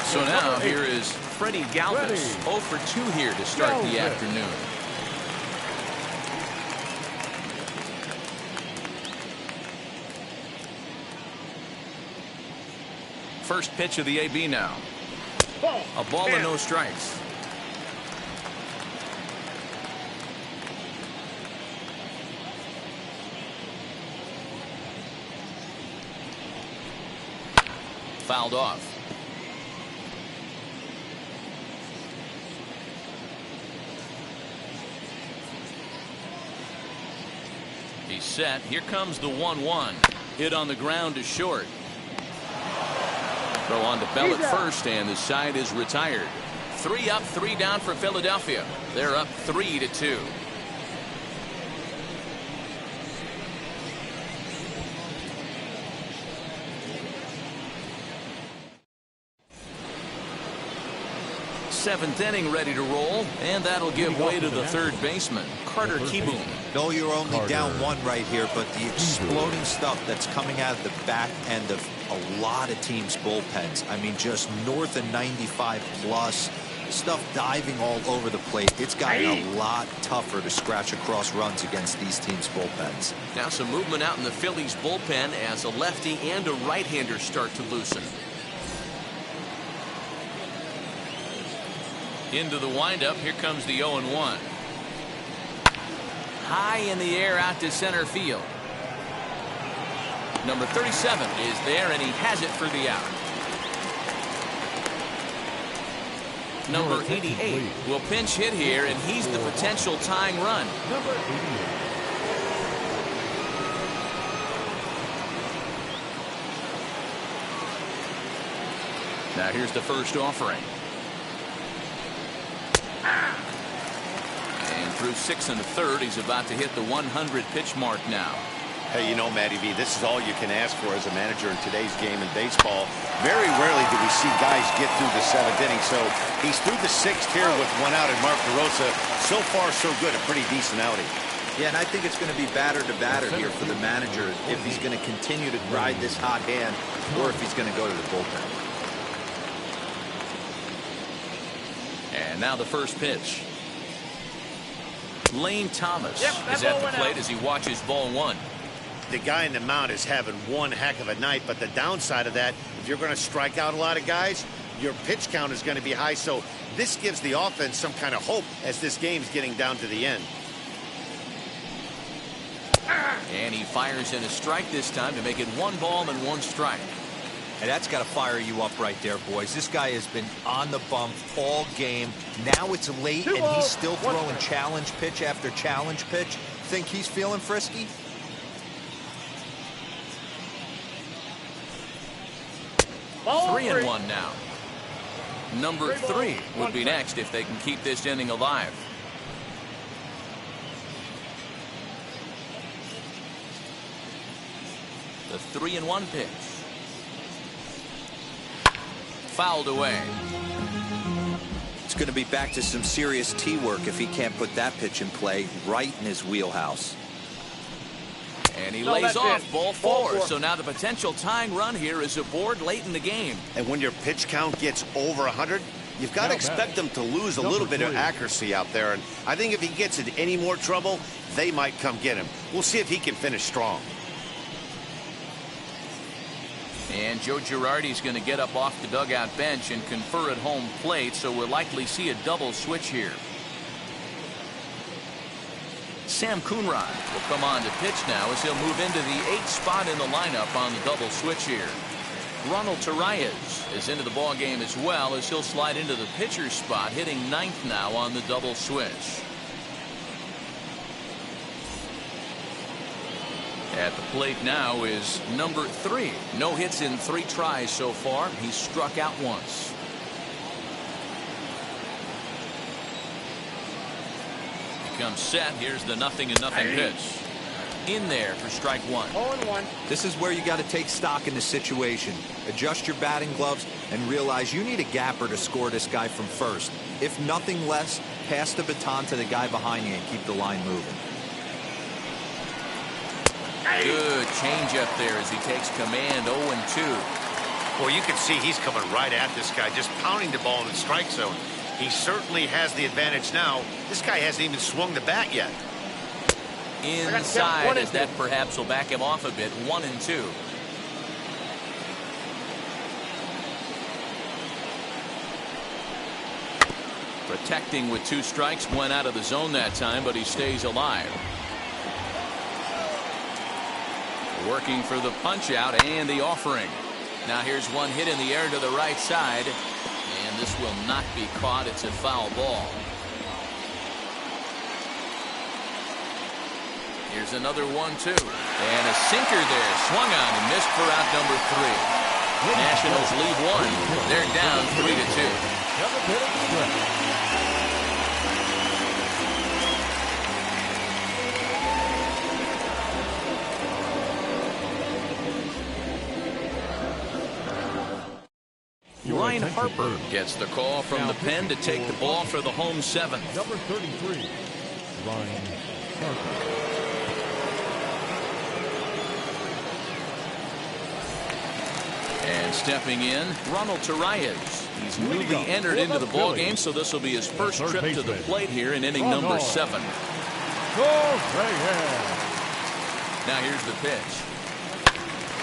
So now here is Freddie Galvis, 0 for 2 here to start the afternoon. First pitch of the AB now. A ball and no strikes. Fouled off. He's set. Here comes the 1-1. Hit on the ground to short. Throw on to Bell at first, and the side is retired. 3 up, 3 down for Philadelphia. They're up 3-2. Seventh inning ready to roll, and that'll give way to the third baseman, Carter Kieboom. No, you're only down 1 right here, but the exploding stuff that's coming out of the back end of a lot of teams' bullpens. I mean, just north of 95 plus, stuff diving all over the plate. It's gotten a lot tougher to scratch across runs against these teams' bullpens. Now some movement out in the Phillies bullpen as a lefty and a right-hander start to loosen. Into the windup, here comes the 0-1. High in the air out to center field. Number 37 is there, and he has it for the out. Number 88 will pinch hit here, and he's the potential tying run. Number 88. Now here's the first offering. And through 6 1/3, he's about to hit the 100 pitch mark now. Hey, you know, Matty V, this is all you can ask for as a manager in today's game in baseball. Very rarely do we see guys get through the 7th inning. So he's through the 6th here with 1 out in Mark DeRosa. So far, so good. A pretty decent outing. Yeah, and I think it's going to be batter to batter here for the manager if he's going to continue to ride this hot hand or if he's going to go to the bullpen. And now the first pitch. Lane Thomas is at the plate as he watches ball 1. The guy in the mound is having one heck of a night, but the downside of that, if you're going to strike out a lot of guys, your pitch count is going to be high. So this gives the offense some kind of hope as this game's getting down to the end. And he fires in a strike this time to make it 1 ball and 1 strike. And that's got to fire you up right there, boys. This guy has been on the bump all game. Now it's late, and he's still throwing challenge pitch after challenge pitch. Think he's feeling frisky? Ball 3-1 now. Number 3 would be next if they can keep this inning alive. The 3-1 pitch. Fouled away. It's going to be back to some serious tee work if he can't put that pitch in play right in his wheelhouse. And he lays off ball 4. So now the potential tying run here is aboard late in the game. And when your pitch count gets over 100, you've got to expect them to lose a little bit of accuracy out there. And I think if he gets in any more trouble, they might come get him. We'll see if he can finish strong. And Joe Girardi's going to get up off the dugout bench and confer at home plate, so we'll likely see a double switch here. Sam Coonrod will come on to pitch now as he'll move into the 8th spot in the lineup on the double switch here. Ronald Torreyes is into the ball game as well, as he'll slide into the pitcher's spot, hitting ninth now on the double switch. At the plate now is number 3. No hits in 3 tries so far. He's struck out once. He comes set. Here's the 0-0 pitch. In there for strike 1. 0-1. This is where you got to take stock in the situation. Adjust your batting gloves and realize you need a gapper to score this guy from first. If nothing less, pass the baton to the guy behind you and keep the line moving. Good changeup there as he takes command. 0-2. Well, you can see he's coming right at this guy, just pounding the ball in the strike zone. He certainly has the advantage now. This guy hasn't even swung the bat yet. Inside, as that perhaps will back him off a bit. 1-2. Protecting with 2 strikes. Went out of the zone that time, but he stays alive. Working for the punch out and the offering. Now here's one hit in the air to the right side, and this will not be caught. It's a foul ball. Here's another 1-2, and a sinker there, swung on and missed for out number 3. Nationals lead 1. They're down 3-2. Ryan Harper gets the call from the pen to take the ball for the home 7th. Number 33, Ryan Harper. And stepping in, Ronald Torreyes. He's newly entered into the ball game, so this will be his first trip to the plate here in inning number 7. Now here's the pitch.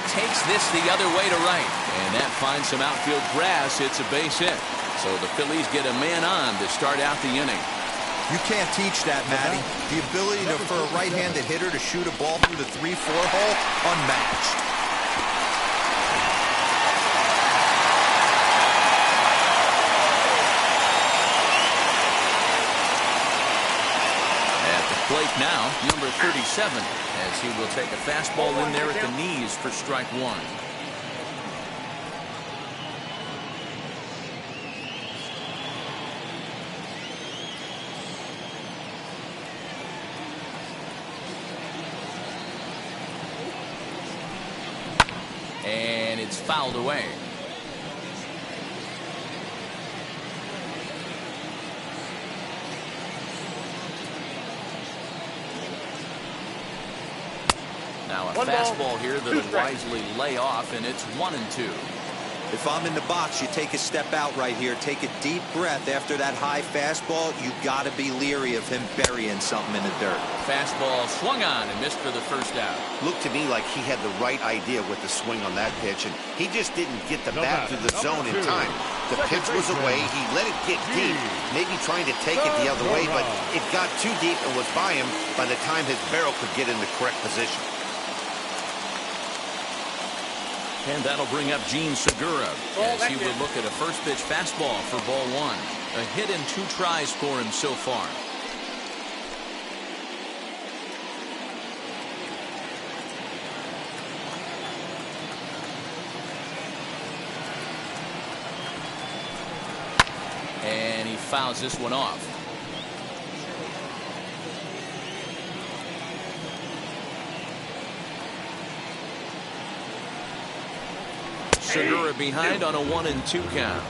Takes this the other way to right, and that finds some outfield grass. It's a base hit. So the Phillies get a man on to start out the inning. You can't teach that, Matty. The ability for a right-handed hitter to shoot a ball through the 3-4 hole, unmatched. Plate now, number 37, as he will take a fastball in there at the knees for strike 1. And it's fouled away. Now a fastball here that'll wisely lay off, and it's 1-2. If I'm in the box, you take a step out right here. Take a deep breath after that high fastball. You got to be leery of him burying something in the dirt. Fastball swung on and missed for the first out. Looked to me like he had the right idea with the swing on that pitch, and he just didn't get the bat through the zone in time. The pitch was away. He let it get deep, maybe trying to take it the other way, but it got too deep and was by him by the time his barrel could get in the correct position. And that'll bring up Gene Segura as he will look at a first pitch fastball for ball 1. A hit in 2 tries for him so far. And he fouls this one off. Segura behind on a 1-2 count.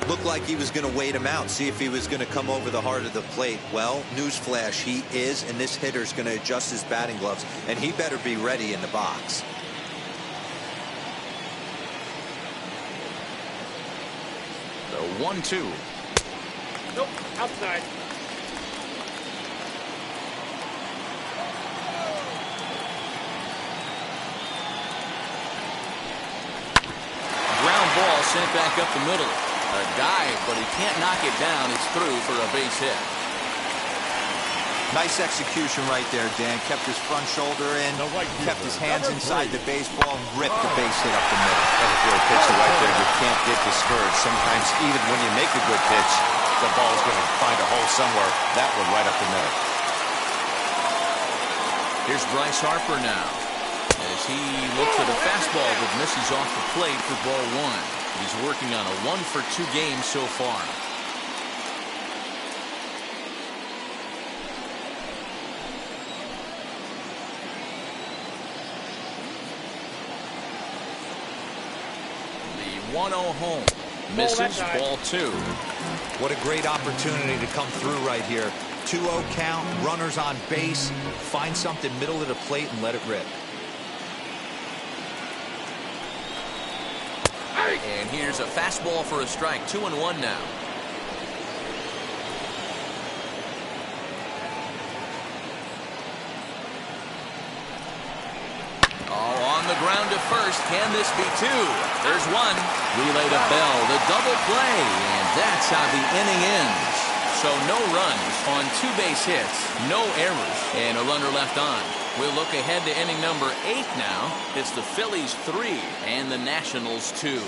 Looked like he was going to wait him out, see if he was going to come over the heart of the plate. Well, newsflash, he is, and this hitter's going to adjust his batting gloves, and he better be ready in the box. The 1-2. Nope, outside. Ground ball sent back up the middle. A dive, but he can't knock it down. It's through for a base hit. Nice execution right there, Dan. Kept his front shoulder in, kept his hands inside the baseball, ripped the base hit up the middle. That's a great pitcher right there. You can't get discouraged. Sometimes even when you make a good pitch, the ball's going to find a hole somewhere. That one right up the middle. Here's Bryce Harper now, as he looks at a fastball that misses off the plate for ball one. He's working on a 1-for-2 game so far. The 1-0 home. Misses, ball two. What a great opportunity to come through right here. 2-0 count, runners on base. Find something middle of the plate and let it rip. And here's a fastball for a strike. 2-1 now. On the ground to first. Can this be two? There's one. Relay to Bell. The double play. And that's how the inning ends. So no runs on 2 base hits. No errors. And a runner left on. We'll look ahead to inning number 8 now. It's the Phillies 3 and the Nationals 2.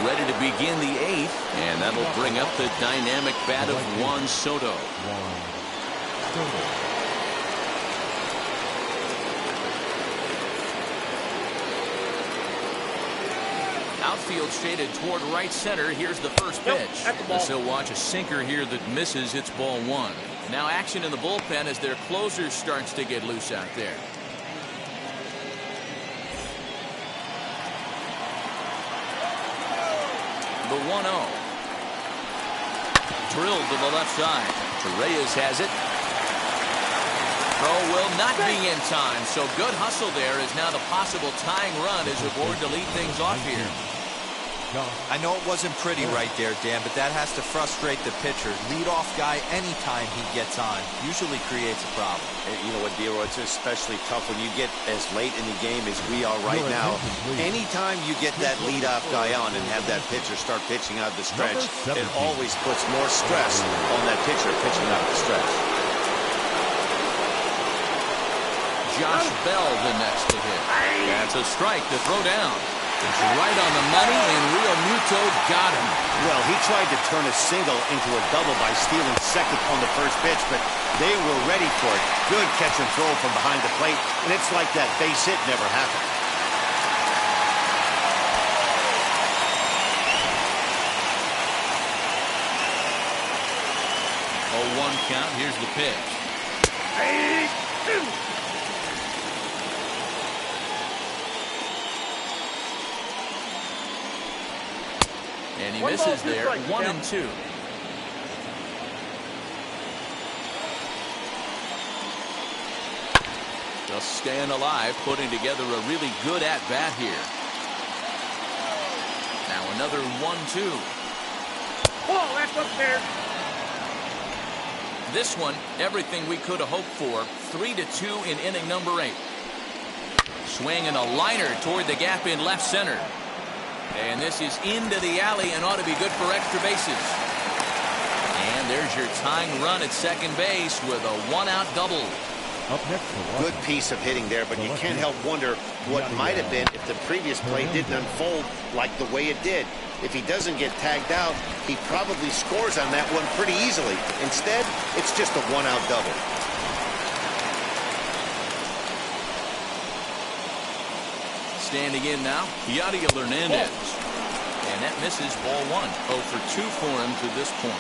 Ready to begin the 8th. And that'll bring up the dynamic bat of Juan Soto. Outfield shaded toward right center. Here's the first pitch. As he'll watch a sinker here that misses. It's ball one. Now action in the bullpen as their closer starts to get loose out there. The 1-0. Drilled to the left side. Torreyes has it. Throw will not be in time, so good hustle there as now the possible tying run is aboard to lead things off here. I know it wasn't pretty right there, Dan, but that has to frustrate the pitcher. Leadoff guy, anytime he gets on, usually creates a problem. And you know what, Dero, it's especially tough when you get as late in the game as we are right now. Anytime you get that leadoff guy on and have that pitcher start pitching out the stretch, it always puts more stress on that pitcher pitching out the stretch. Josh Bell the next to hit. That's a strike to throw down. It's right on the money, and Real Muto got him. Well, he tried to turn a single into a double by stealing second on the first pitch, but they were ready for it. Good catch and throw from behind the plate, and it's like that base hit never happened. Oh, 1 count. Here's the pitch. And he misses there. 1-2. Just staying alive, putting together a really good at-bat here. Now another 1-2. Oh, that's up there. This one, everything we could have hoped for. 3-2 in inning number 8. Swing and a liner toward the gap in left center. And this is into the alley and ought to be good for extra bases. And there's your tying run at second base with a 1-out double. Up next, good piece of hitting there, but you can't help wonder what might have been if the previous play didn't unfold like the way it did. If he doesn't get tagged out, he probably scores on that one pretty easily. Instead, it's just a 1-out double. Standing in now, Yadier Hernandez. And that misses ball one. 0 for 2 for him to this point.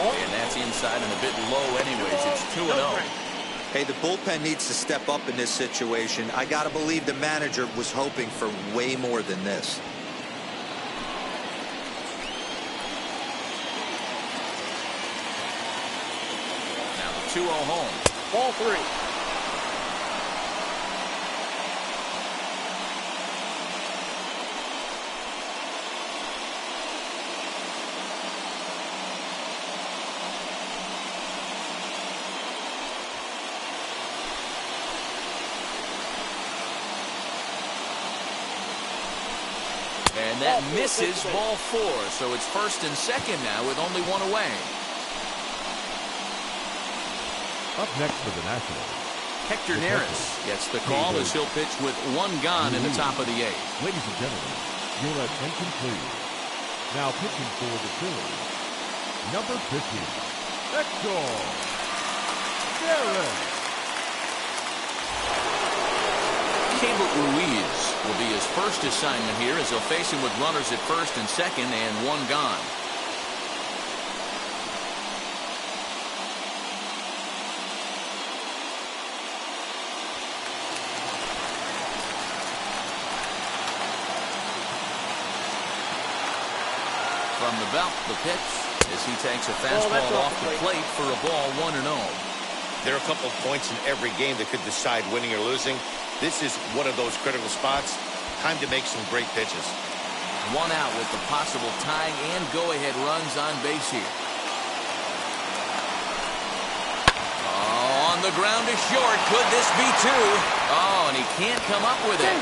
And that's inside and a bit low anyways. It's 2-0. Hey, the bullpen needs to step up in this situation. I got to believe the manager was hoping for way more than this. Now the 2-0 home. Ball 3. And that misses ball 4. So it's first and second now with only one away. Up next for the Nationals, Hector Neris gets the call as he'll pitch with one gone in the top of the 8th. ladies and gentlemen, your attention please. Now pitching for the Phillies, number 50, Hector Neris. Keibert Ruiz will be his first assignment here as he'll face him with runners at first and second and one gone. From the belt, the pitch as he takes a fastball off the plate for a ball 1-0. There are a couple of points in every game that could decide winning or losing. This is one of those critical spots. Time to make some great pitches. One out with the possible tying and go-ahead runs on base here. Oh, on the ground to short. Could this be 2? Oh, and he can't come up with it.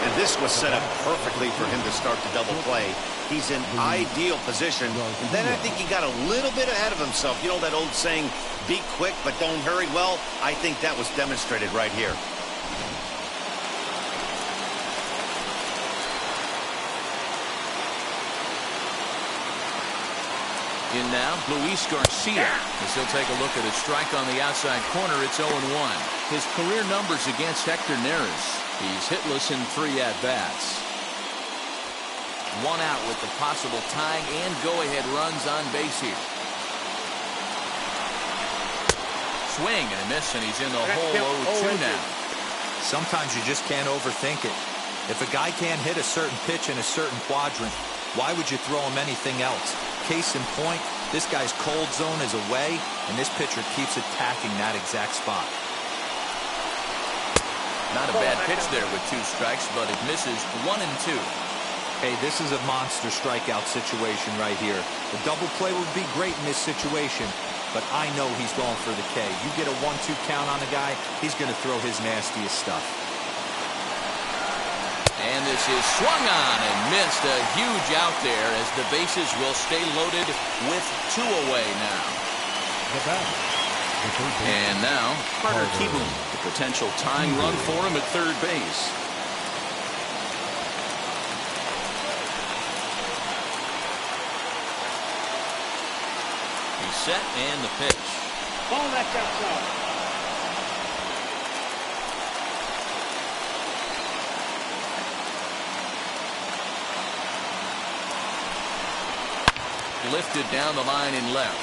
And this was set up perfectly for him to start the double play. He's in ideal position. And then I think he got a little bit ahead of himself. You know that old saying, be quick but don't hurry? Well, I think that was demonstrated right here. In now, Luis Garcia, as he'll take a look at a strike on the outside corner. It's 0-1. His career numbers against Hector Neris. He's hitless in 3 at-bats. One out with the possible tying and go-ahead runs on base here. Swing and a miss, and he's in the hole 0-2 now. Sometimes you just can't overthink it. If a guy can't hit a certain pitch in a certain quadrant, why would you throw him anything else? Case in point, this guy's cold zone is away, and this pitcher keeps attacking that exact spot. Not a bad pitch there with 2 strikes, but it misses 1 and 2. Hey, this is a monster strikeout situation right here. The double play would be great in this situation, but I know he's going for the K. You get a 1-2 count on a guy, he's going to throw his nastiest stuff. And this is swung on and missed. A huge out there as the bases will stay loaded with 2 away now. And now, Carter Kieboom, the potential tying run for him at third base. He's set and the pitch. Ball that's outside. Lifted down the line in left.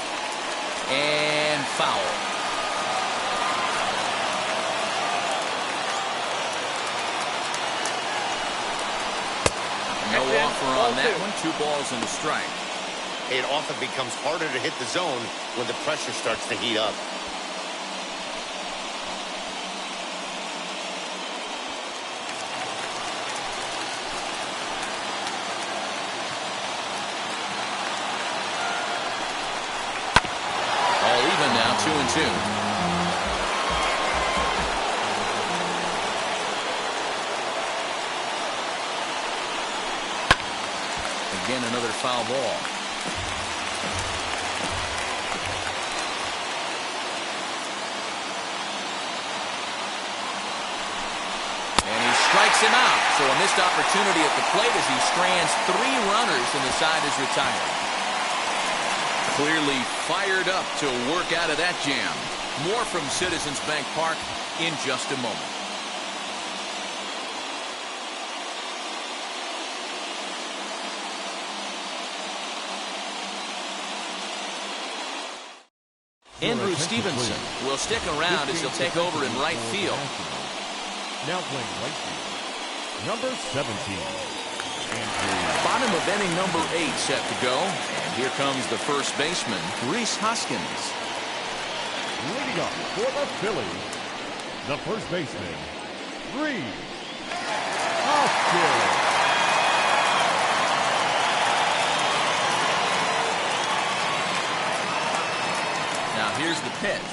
And foul. No offer on that one. 2 balls and a strike. It often becomes harder to hit the zone when the pressure starts to heat up. All even now, 2-2. Again, another foul ball. And he strikes him out. So a missed opportunity at the plate as he strands 3 runners and the side is retired. Clearly fired up to work out of that jam. More from Citizens Bank Park in just a moment. Andrew Stevenson will stick around as he'll take over in right field. Now playing right field, number 17. Bottom of inning number 8 set to go. And here comes the first baseman, Rhys Hoskins. Leading up for the Phillies, the first baseman, Rhys Hoskins. Now here's the pitch.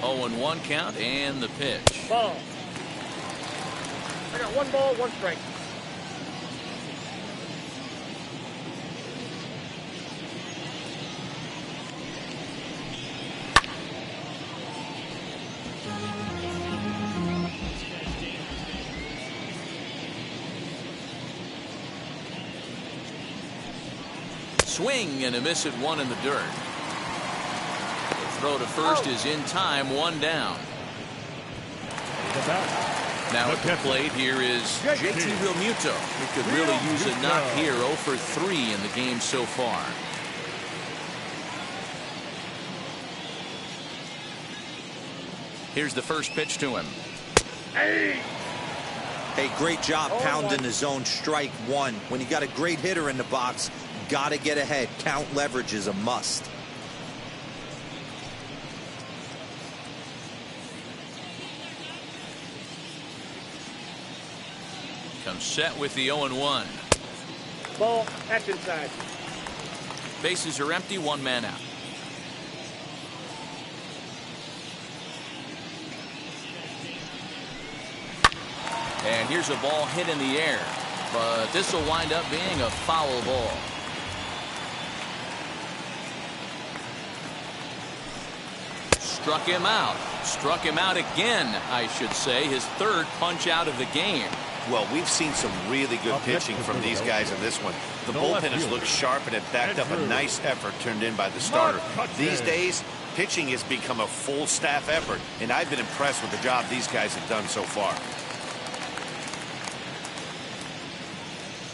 0-1 count and the pitch. Ball. I got 1 ball, 1 strike. Swing and a miss at 1 in the dirt. The throw to first is in time, 1 down. Now at the plate here is JT Realmuto. He could really use a knock here. 0 for 3 in the game so far. Here's the first pitch to him. Hey, great job pounding the zone. Strike 1. When you got a great hitter in the box, gotta get ahead. Count leverage is a must. Comes set with the 0-1. Ball. That's inside. Bases are empty. 1 man out. And here's a ball hit in the air, but this will wind up being a foul ball. Struck him out. Struck him out again, I should say. His 3rd punch out of the game. Well, we've seen some really good pitching from these guys in this one. The bullpen has looked sharp and it backed up a nice effort turned in by the starter. These days, pitching has become a full staff effort, and I've been impressed with the job these guys have done so far.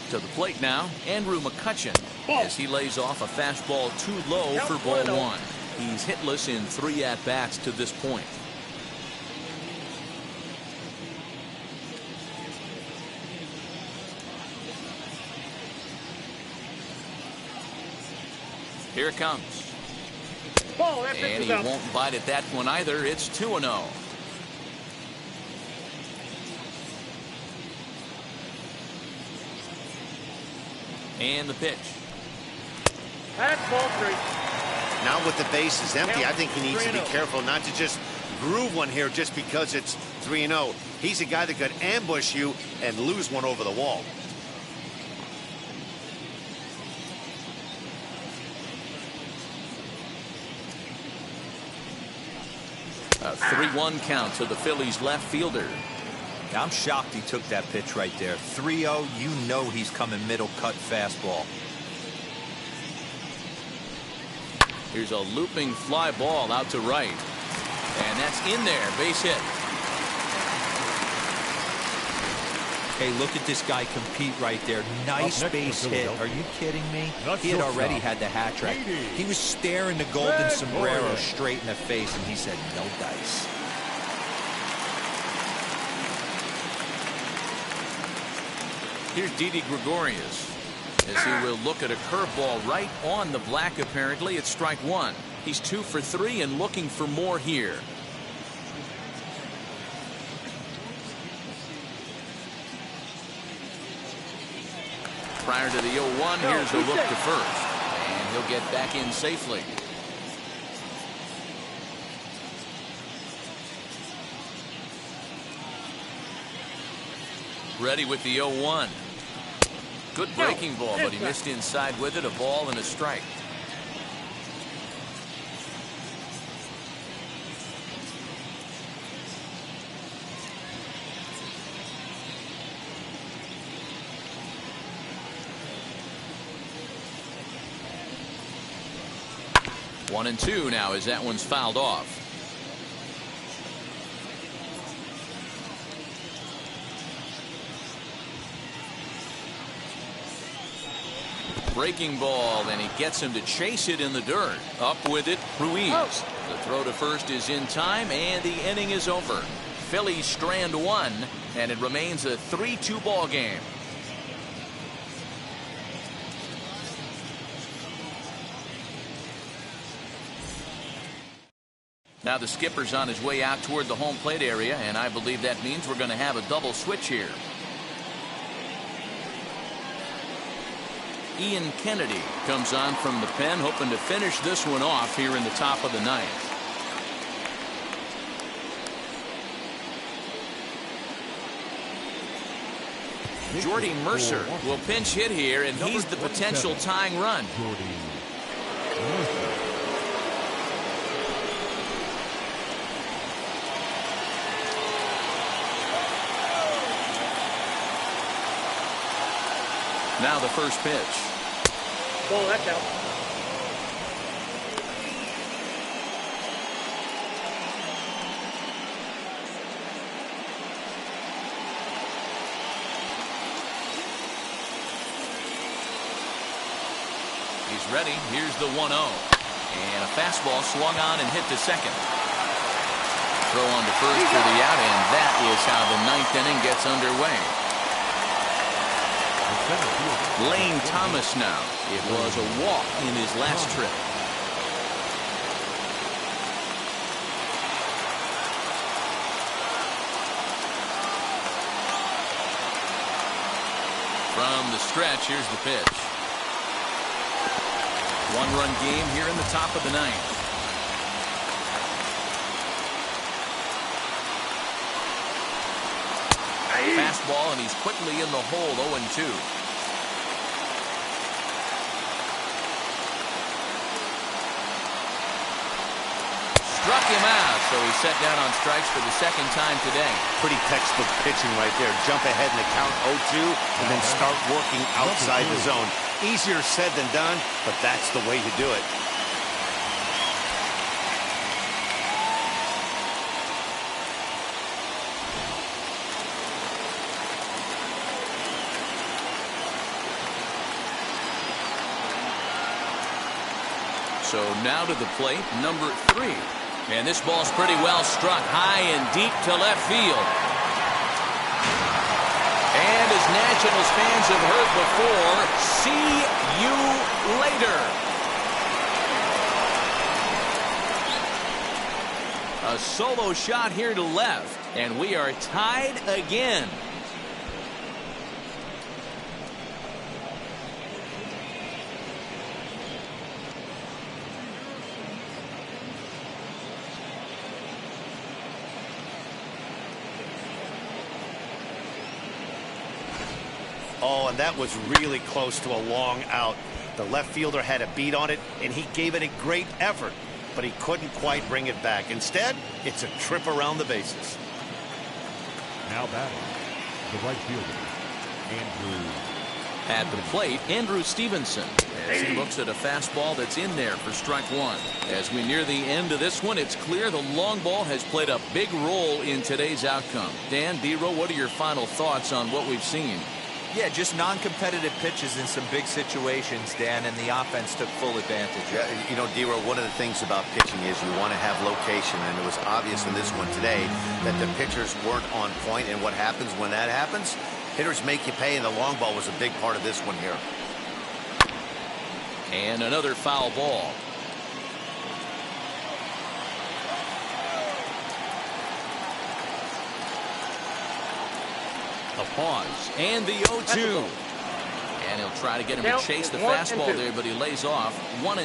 To the plate now, Andrew McCutchen, as he lays off a fastball too low for ball 1. He's hitless in 3 at-bats to this point. Here it comes. Ball. And he won't bite at that one either. It's 2-0. And the pitch. That's ball 3. Now with the bases empty, I think he needs to be careful not to just groove one here just because it's 3-0. He's a guy that could ambush you and lose one over the wall. A 3-1 count to the Phillies left fielder. I'm shocked he took that pitch right there. 3-0, you know he's coming middle cut fastball. Here's a looping fly ball out to right. And that's in there, base hit. Hey, look at this guy compete right there. Nice base hit. Are you kidding me? He had already had the hat trick. He was staring the golden sombrero straight in the face, and he said, no dice. Here's Didi Gregorius, as he will look at a curveball right on the black. Apparently, it's strike 1. He's 2 for 3 and looking for more here. Prior to the 0-1, here's a look to first, and he'll get back in safely. Ready with the 0-1. Good breaking ball, but he missed inside with it. A ball and a strike. One and two now as that one's fouled off. Breaking ball, and he gets him to chase it in the dirt. Up with it, Ruiz. The throw to first is in time, and the inning is over. Phillies strand one, and it remains a 3-2 ball game. Now the skipper's on his way out toward the home plate area, and I believe that means we're going to have a double switch here. Ian Kennedy comes on from the pen, hoping to finish this one off here in the top of the ninth. Jordy Mercer will pinch hit here, and he's the potential tying run. Now the first pitch. Ball, that's out. He's ready. Here's the 1-0. And a fastball swung on and hit to second. Throw on to first for the out, and that is how the ninth inning gets underway. Lane Thomas now. It was a walk in his last trip. From the stretch, here's the pitch. One-run game here in the top of the ninth. Fastball, and he's quickly in the hole, 0-2. Struck him out, so he's set down on strikes for the second time today. Pretty textbook pitching right there. Jump ahead in the count 0-2 and then start working outside the zone. Easier said than done, but that's the way to do it. So now to the plate, number 3. And this ball's pretty well struck high and deep to left field. And as Nationals fans have heard before, see you later. A solo shot here to left, and we are tied again. Oh, and that was really close to a long out. The left fielder had a beat on it, and he gave it a great effort, but he couldn't quite bring it back. Instead, it's a trip around the bases. Now batting, the right fielder, Andrew. At the plate, Andrew Stevenson, as he looks at a fastball that's in there for strike 1. As we near the end of this one, it's clear the long ball has played a big role in today's outcome. Dan, D-Row, what are your final thoughts on what we've seen? Yeah, just non-competitive pitches in some big situations, Dan, and the offense took full advantage. Yeah, you know, D-Row, one of the things about pitching is you want to have location, and it was obvious in this one today that the pitchers weren't on point, and what happens when that happens? Hitters make you pay, and the long ball was a big part of this one here. And another foul ball. A pause, and the 0-2. And he'll try to get him to chase the fastball there, but he lays off 1-2. And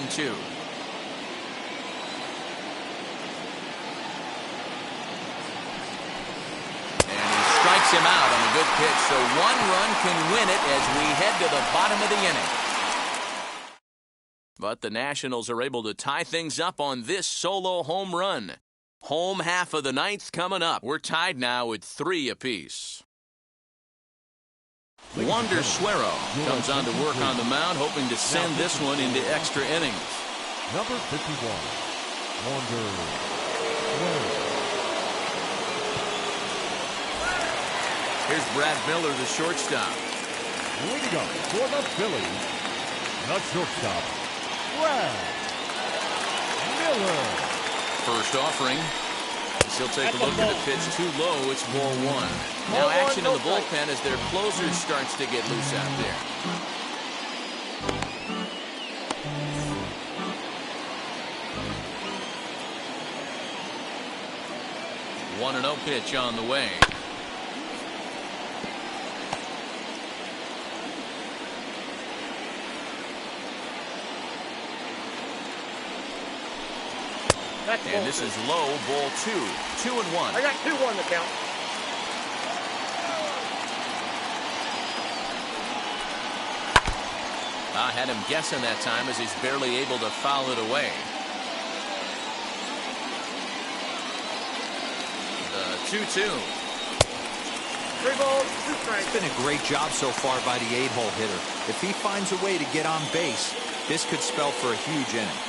he strikes him out on a good pitch, so 1 run can win it as we head to the bottom of the inning. But the Nationals are able to tie things up on this solo home run. Home half of the ninth coming up. We're tied now at 3 apiece. Wander Suero comes on to work on the mound, hoping to send this one into extra innings. Number 51, Wander Suero. Here's Brad Miller, the shortstop. Leading up for the Phillies, the shortstop, Brad Miller. First offering. He'll take a look at the pitch too low. It's ball 1. Now action in the bullpen as their closer starts to get loose out there. 1-0 pitch on the way. And this is low, ball 2. 2-1. I got 2-1 to count. I had him guessing that time as he's barely able to foul it away. The 2-2. 3 balls, 2 strikes. It's been a great job so far by the 8-hole hitter. If he finds a way to get on base, this could spell for a huge inning.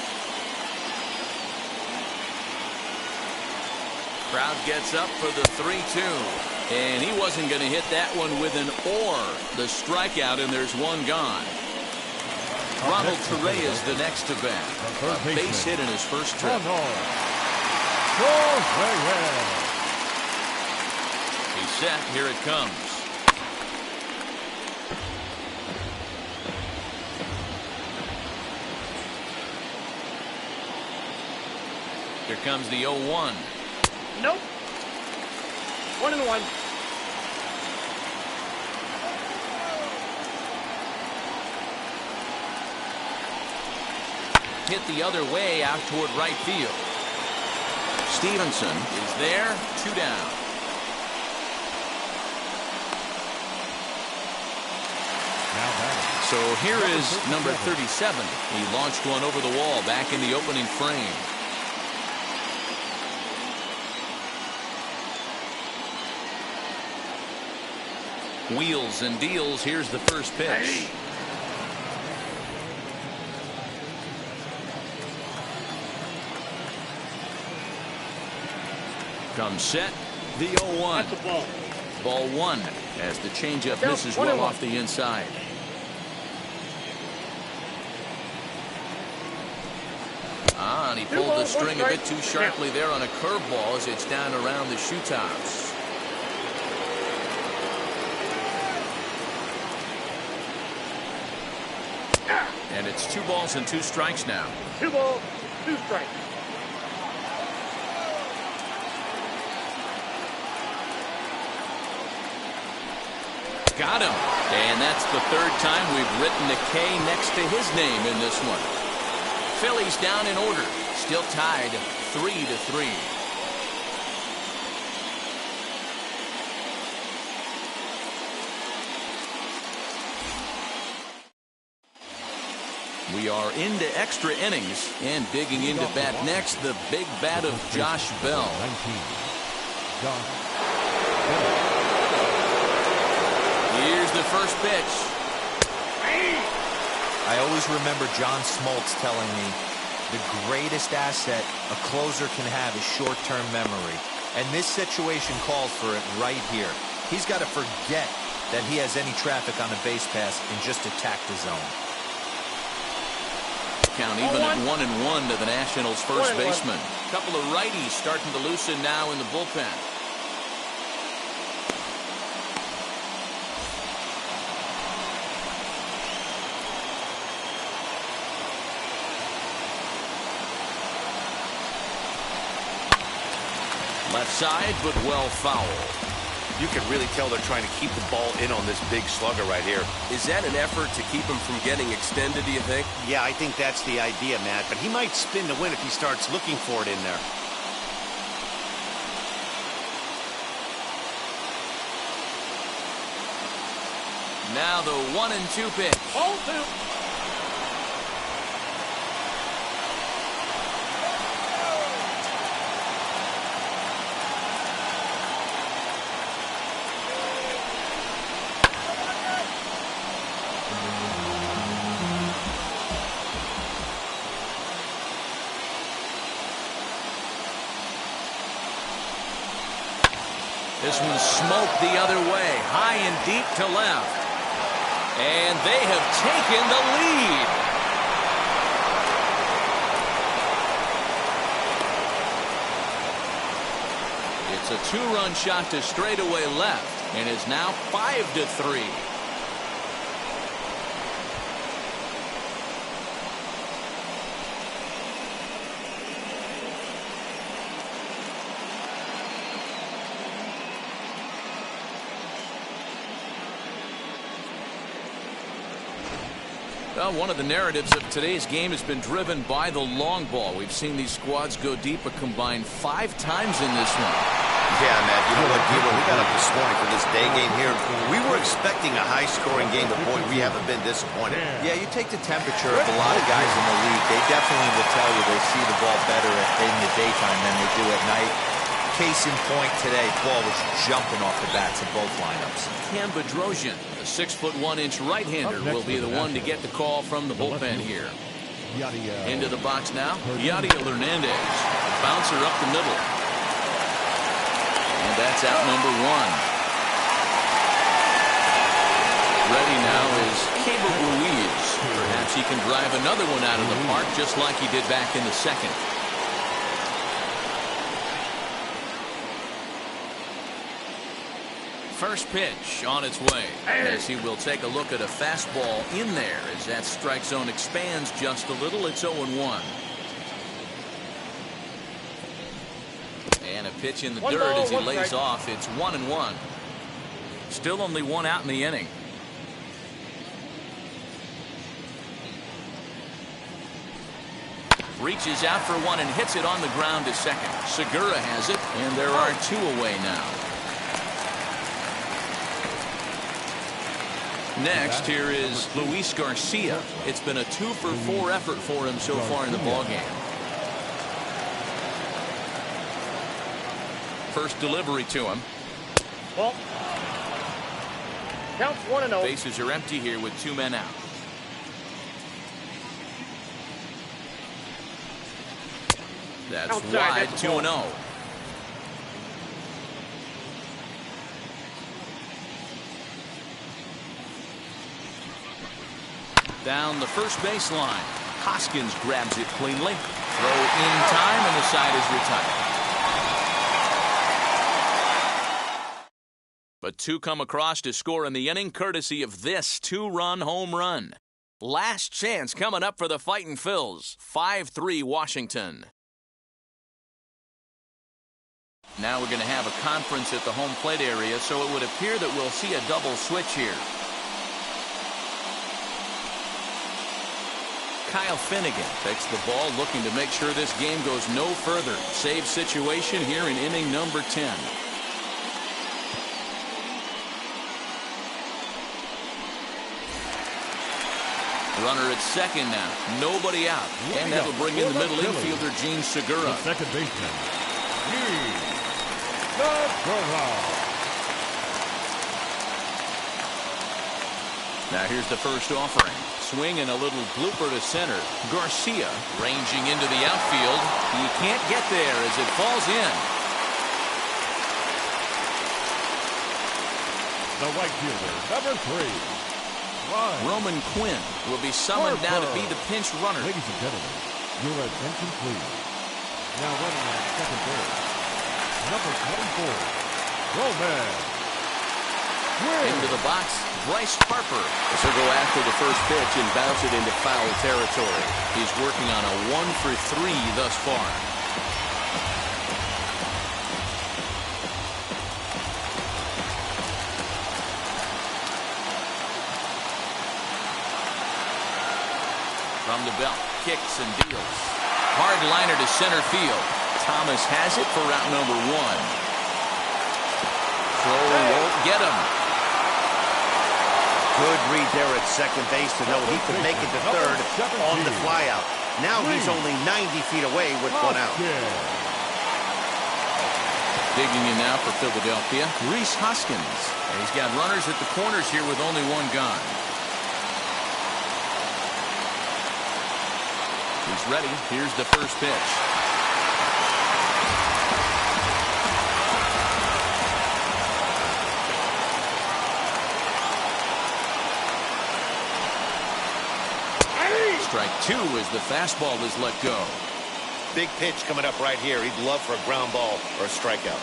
Crowd gets up for the 3-2. And he wasn't going to hit that one with an or. The strikeout, and there's one gone. Ronald Torrey is the next to bat. A base hit in his first trip. He's set. Here it comes. Here comes the 0-1. Nope. 1-1. Hit the other way out toward right field. Stevenson is there. 2 down. So here is number 37. He launched one over the wall back in the opening frame. Wheels and deals. Here's the first pitch. Comes set. The 0-1. That's a ball. Ball 1 as the changeup misses well off the inside. And he pulled the string a bit too sharply there on a curveball as it's down around the shoe tops. And it's 2 balls and 2 strikes now. 2 balls, 2 strikes. Got him. And that's the 3rd time we've written a K next to his name in this one. Phillies down in order. Still tied 3-3. We are into extra innings, and digging into bat next, the big bat of Josh Bell. Here's the first pitch. I always remember John Smoltz telling me the greatest asset a closer can have is short-term memory. And this situation calls for it right here. He's got to forget that he has any traffic on a base pass and just attack the zone. Count even at 1-1 to the Nationals' first baseman. A couple of righties starting to loosen now in the bullpen. Left side, but well fouled. You can really tell they're trying to keep the ball in on this big slugger right here. Is that an effort to keep him from getting extended, do you think? Yeah, I think that's the idea, Matt. But he might spin to win if he starts looking for it in there. Now the 1-2 pitch. Ball 2. This one smoked the other way, high and deep to left. And they have taken the lead. It's a 2-run shot to straightaway left and is now 5-3. Well, one of the narratives of today's game has been driven by the long ball. We've seen these squads go deep a combined 5 times in this one. Yeah, Matt, you know what, Guido, we got up this morning for this day game here. We were expecting a high-scoring game, but boy, we haven't been disappointed. Yeah, you take the temperature of a lot of guys in the league. They definitely will tell you they see the ball better in the daytime than they do at night. Case in point today, ball was jumping off the bats of both lineups. Cam Bedrosian, the 6'1" right-hander, will be the one to get the call from the bullpen here. Into the box now, Yadiel Hernandez. Bouncer up the middle. And that's out number 1. Ready now is Cable Ruiz. Perhaps he can drive another one out of the park just like he did back in the second. First pitch on its way as he will take a look at a fastball in there as that strike zone expands just a little. It's 0-1. And a pitch in the dirt as he lays off. It's 1-1. Still only 1 out in the inning. Reaches out for one and hits it on the ground to second. Segura has it, and there are 2 away now. Next, here is Luis Garcia. It's been a 2-for-4 effort for him so far in the ballgame. First delivery to him. Ball. Counts 1-0. Bases are empty here with 2 men out. That's outside, wide, 2-0. Down the first baseline. Hoskins grabs it cleanly. Throw in time, and the side is retired. But 2 come across to score in the inning, courtesy of this 2-run home run. Last chance coming up for the Fightin' Phils. 5-3 Washington. Now we're going to have a conference at the home plate area, so it would appear that we'll see a double switch here. Kyle Finnegan takes the ball, looking to make sure this game goes no further. Save situation here in inning number 10. Runner at second now. Nobody out. And that will bring in the middle infielder, Gene Segura. Second baseman, Gene Segura. Now here's the first offering. Swing and a little blooper to center. Garcia ranging into the outfield. He can't get there as it falls in. The right fielder, number 3. Roman Quinn will be summoned now to be the pinch runner. Ladies and gentlemen, your attention please. Now running at second base, number 24, Roman Quinn. Into the box, Bryce Harper. This will go after the first pitch and bounce it into foul territory. He's working on a 1-for-3 thus far. From the belt, kicks and deals. Hard liner to center field. Thomas has it for route number 1. Throw won't get him. Good read there at second base to know he could make it to third on the flyout. Now he's only 90 feet away with 1 out. Digging in now for Philadelphia, Rhys Hoskins. And he's got runners at the corners here with only 1 gone. He's ready. Here's the first pitch. Strike 2 as the fastball is let go. Big pitch coming up right here. He'd love for a ground ball or a strikeout.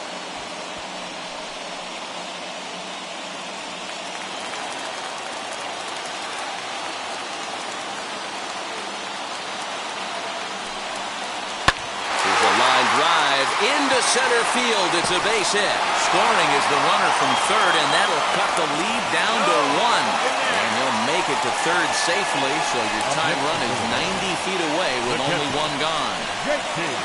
There's a line drive Into center field. It's a base hit. Scoring is the runner from third, and that'll cut the lead down to 1. And he'll make it to third safely, so your tying run is 90 feet away with only 1 gone.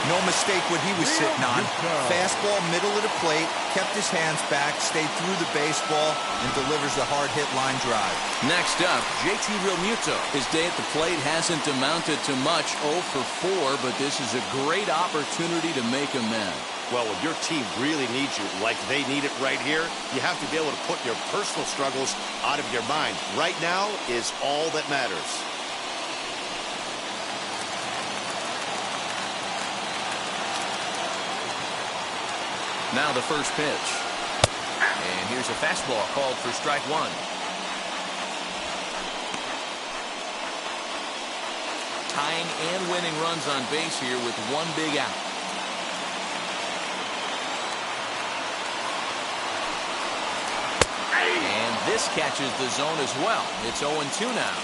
No mistake what he was sitting on. Fastball, middle of the plate, kept his hands back, stayed through the baseball, and delivers a hard-hit line drive. Next up, JT Realmuto. His day at the plate hasn't amounted to much, 0 for 4, but this is a great opportunity to make amends. Well, when your team really needs you like they need it right here, you have to be able to put your personal struggles out of your mind. Right now is all that matters. Now the first pitch. And here's a fastball called for strike 1. Tying and winning runs on base here with 1 big out. And this catches the zone as well. It's 0-2 now.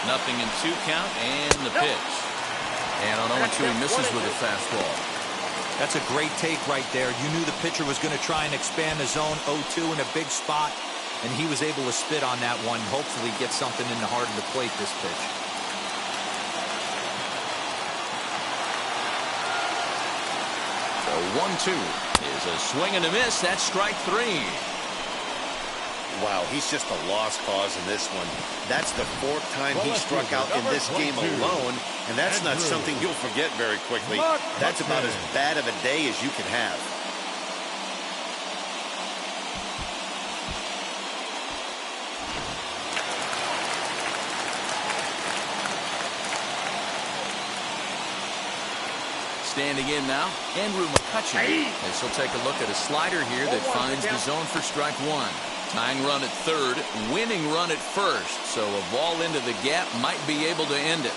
Nothing in 2 count, and the pitch. And on 0-2 he misses with a fastball. That's a great take right there. You knew the pitcher was going to try and expand the zone. 0-2 in a big spot, and he was able to spit on that one. Hopefully get something in the heart of the plate this pitch. So 1-2 is a swing and a miss. That's strike 3. Wow, he's just a lost cause in this one. That's the 4th time he struck out in this game alone, and that's not something you'll forget very quickly. That's about as bad of a day as you can have. Standing in now, Andrew McCutcheon. As he'll take a look at a slider here that finds the zone for strike 1. Tying run at third, winning run at first. So a ball into the gap might be able to end it.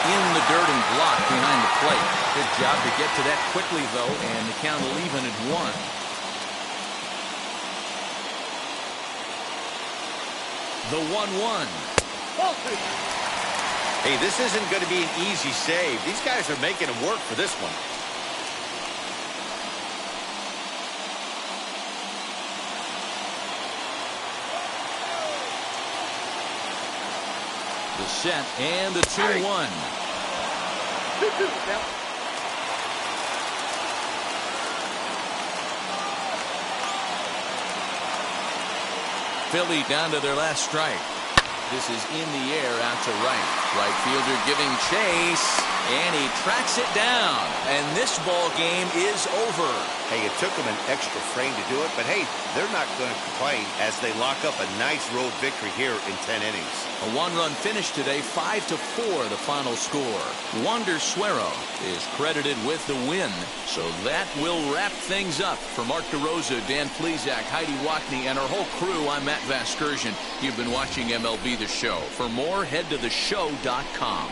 In the dirt and blocked behind the plate. Good job to get to that quickly, though, and the count will even at 1. The 1-1. Hey, this isn't going to be an easy save. These guys are making him work for this one. The set and the 2-1. Philly down to their last strike. This is in the air out to right. Right fielder giving chase, and he tracks it down. And this ball game is over. Hey, it took them an extra frame to do it, but hey, they're not going to complain as they lock up a nice road victory here in 10 innings. A 1-run finish today, 5-4 the final score. Wander Suero is credited with the win. So that will wrap things up. For Mark DeRosa, Dan Plesac, Heidi Watney, and our whole crew, I'm Matt Vasgersian. You've been watching MLB The Show. For more, head to theshow.com.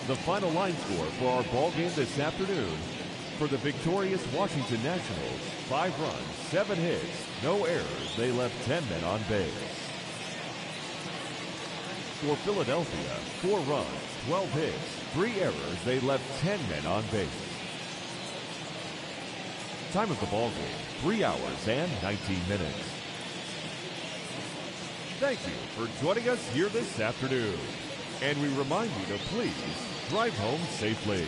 The final line score for our ball game this afternoon. For the victorious Washington Nationals, 5 runs, 7 hits, no errors. They left 10 men on base. For Philadelphia, 4 runs, 12 hits, 3 errors. They left 10 men on base. Time of the ball game, 3 hours and 19 minutes. Thank you for joining us here this afternoon. And we remind you to please drive home safely.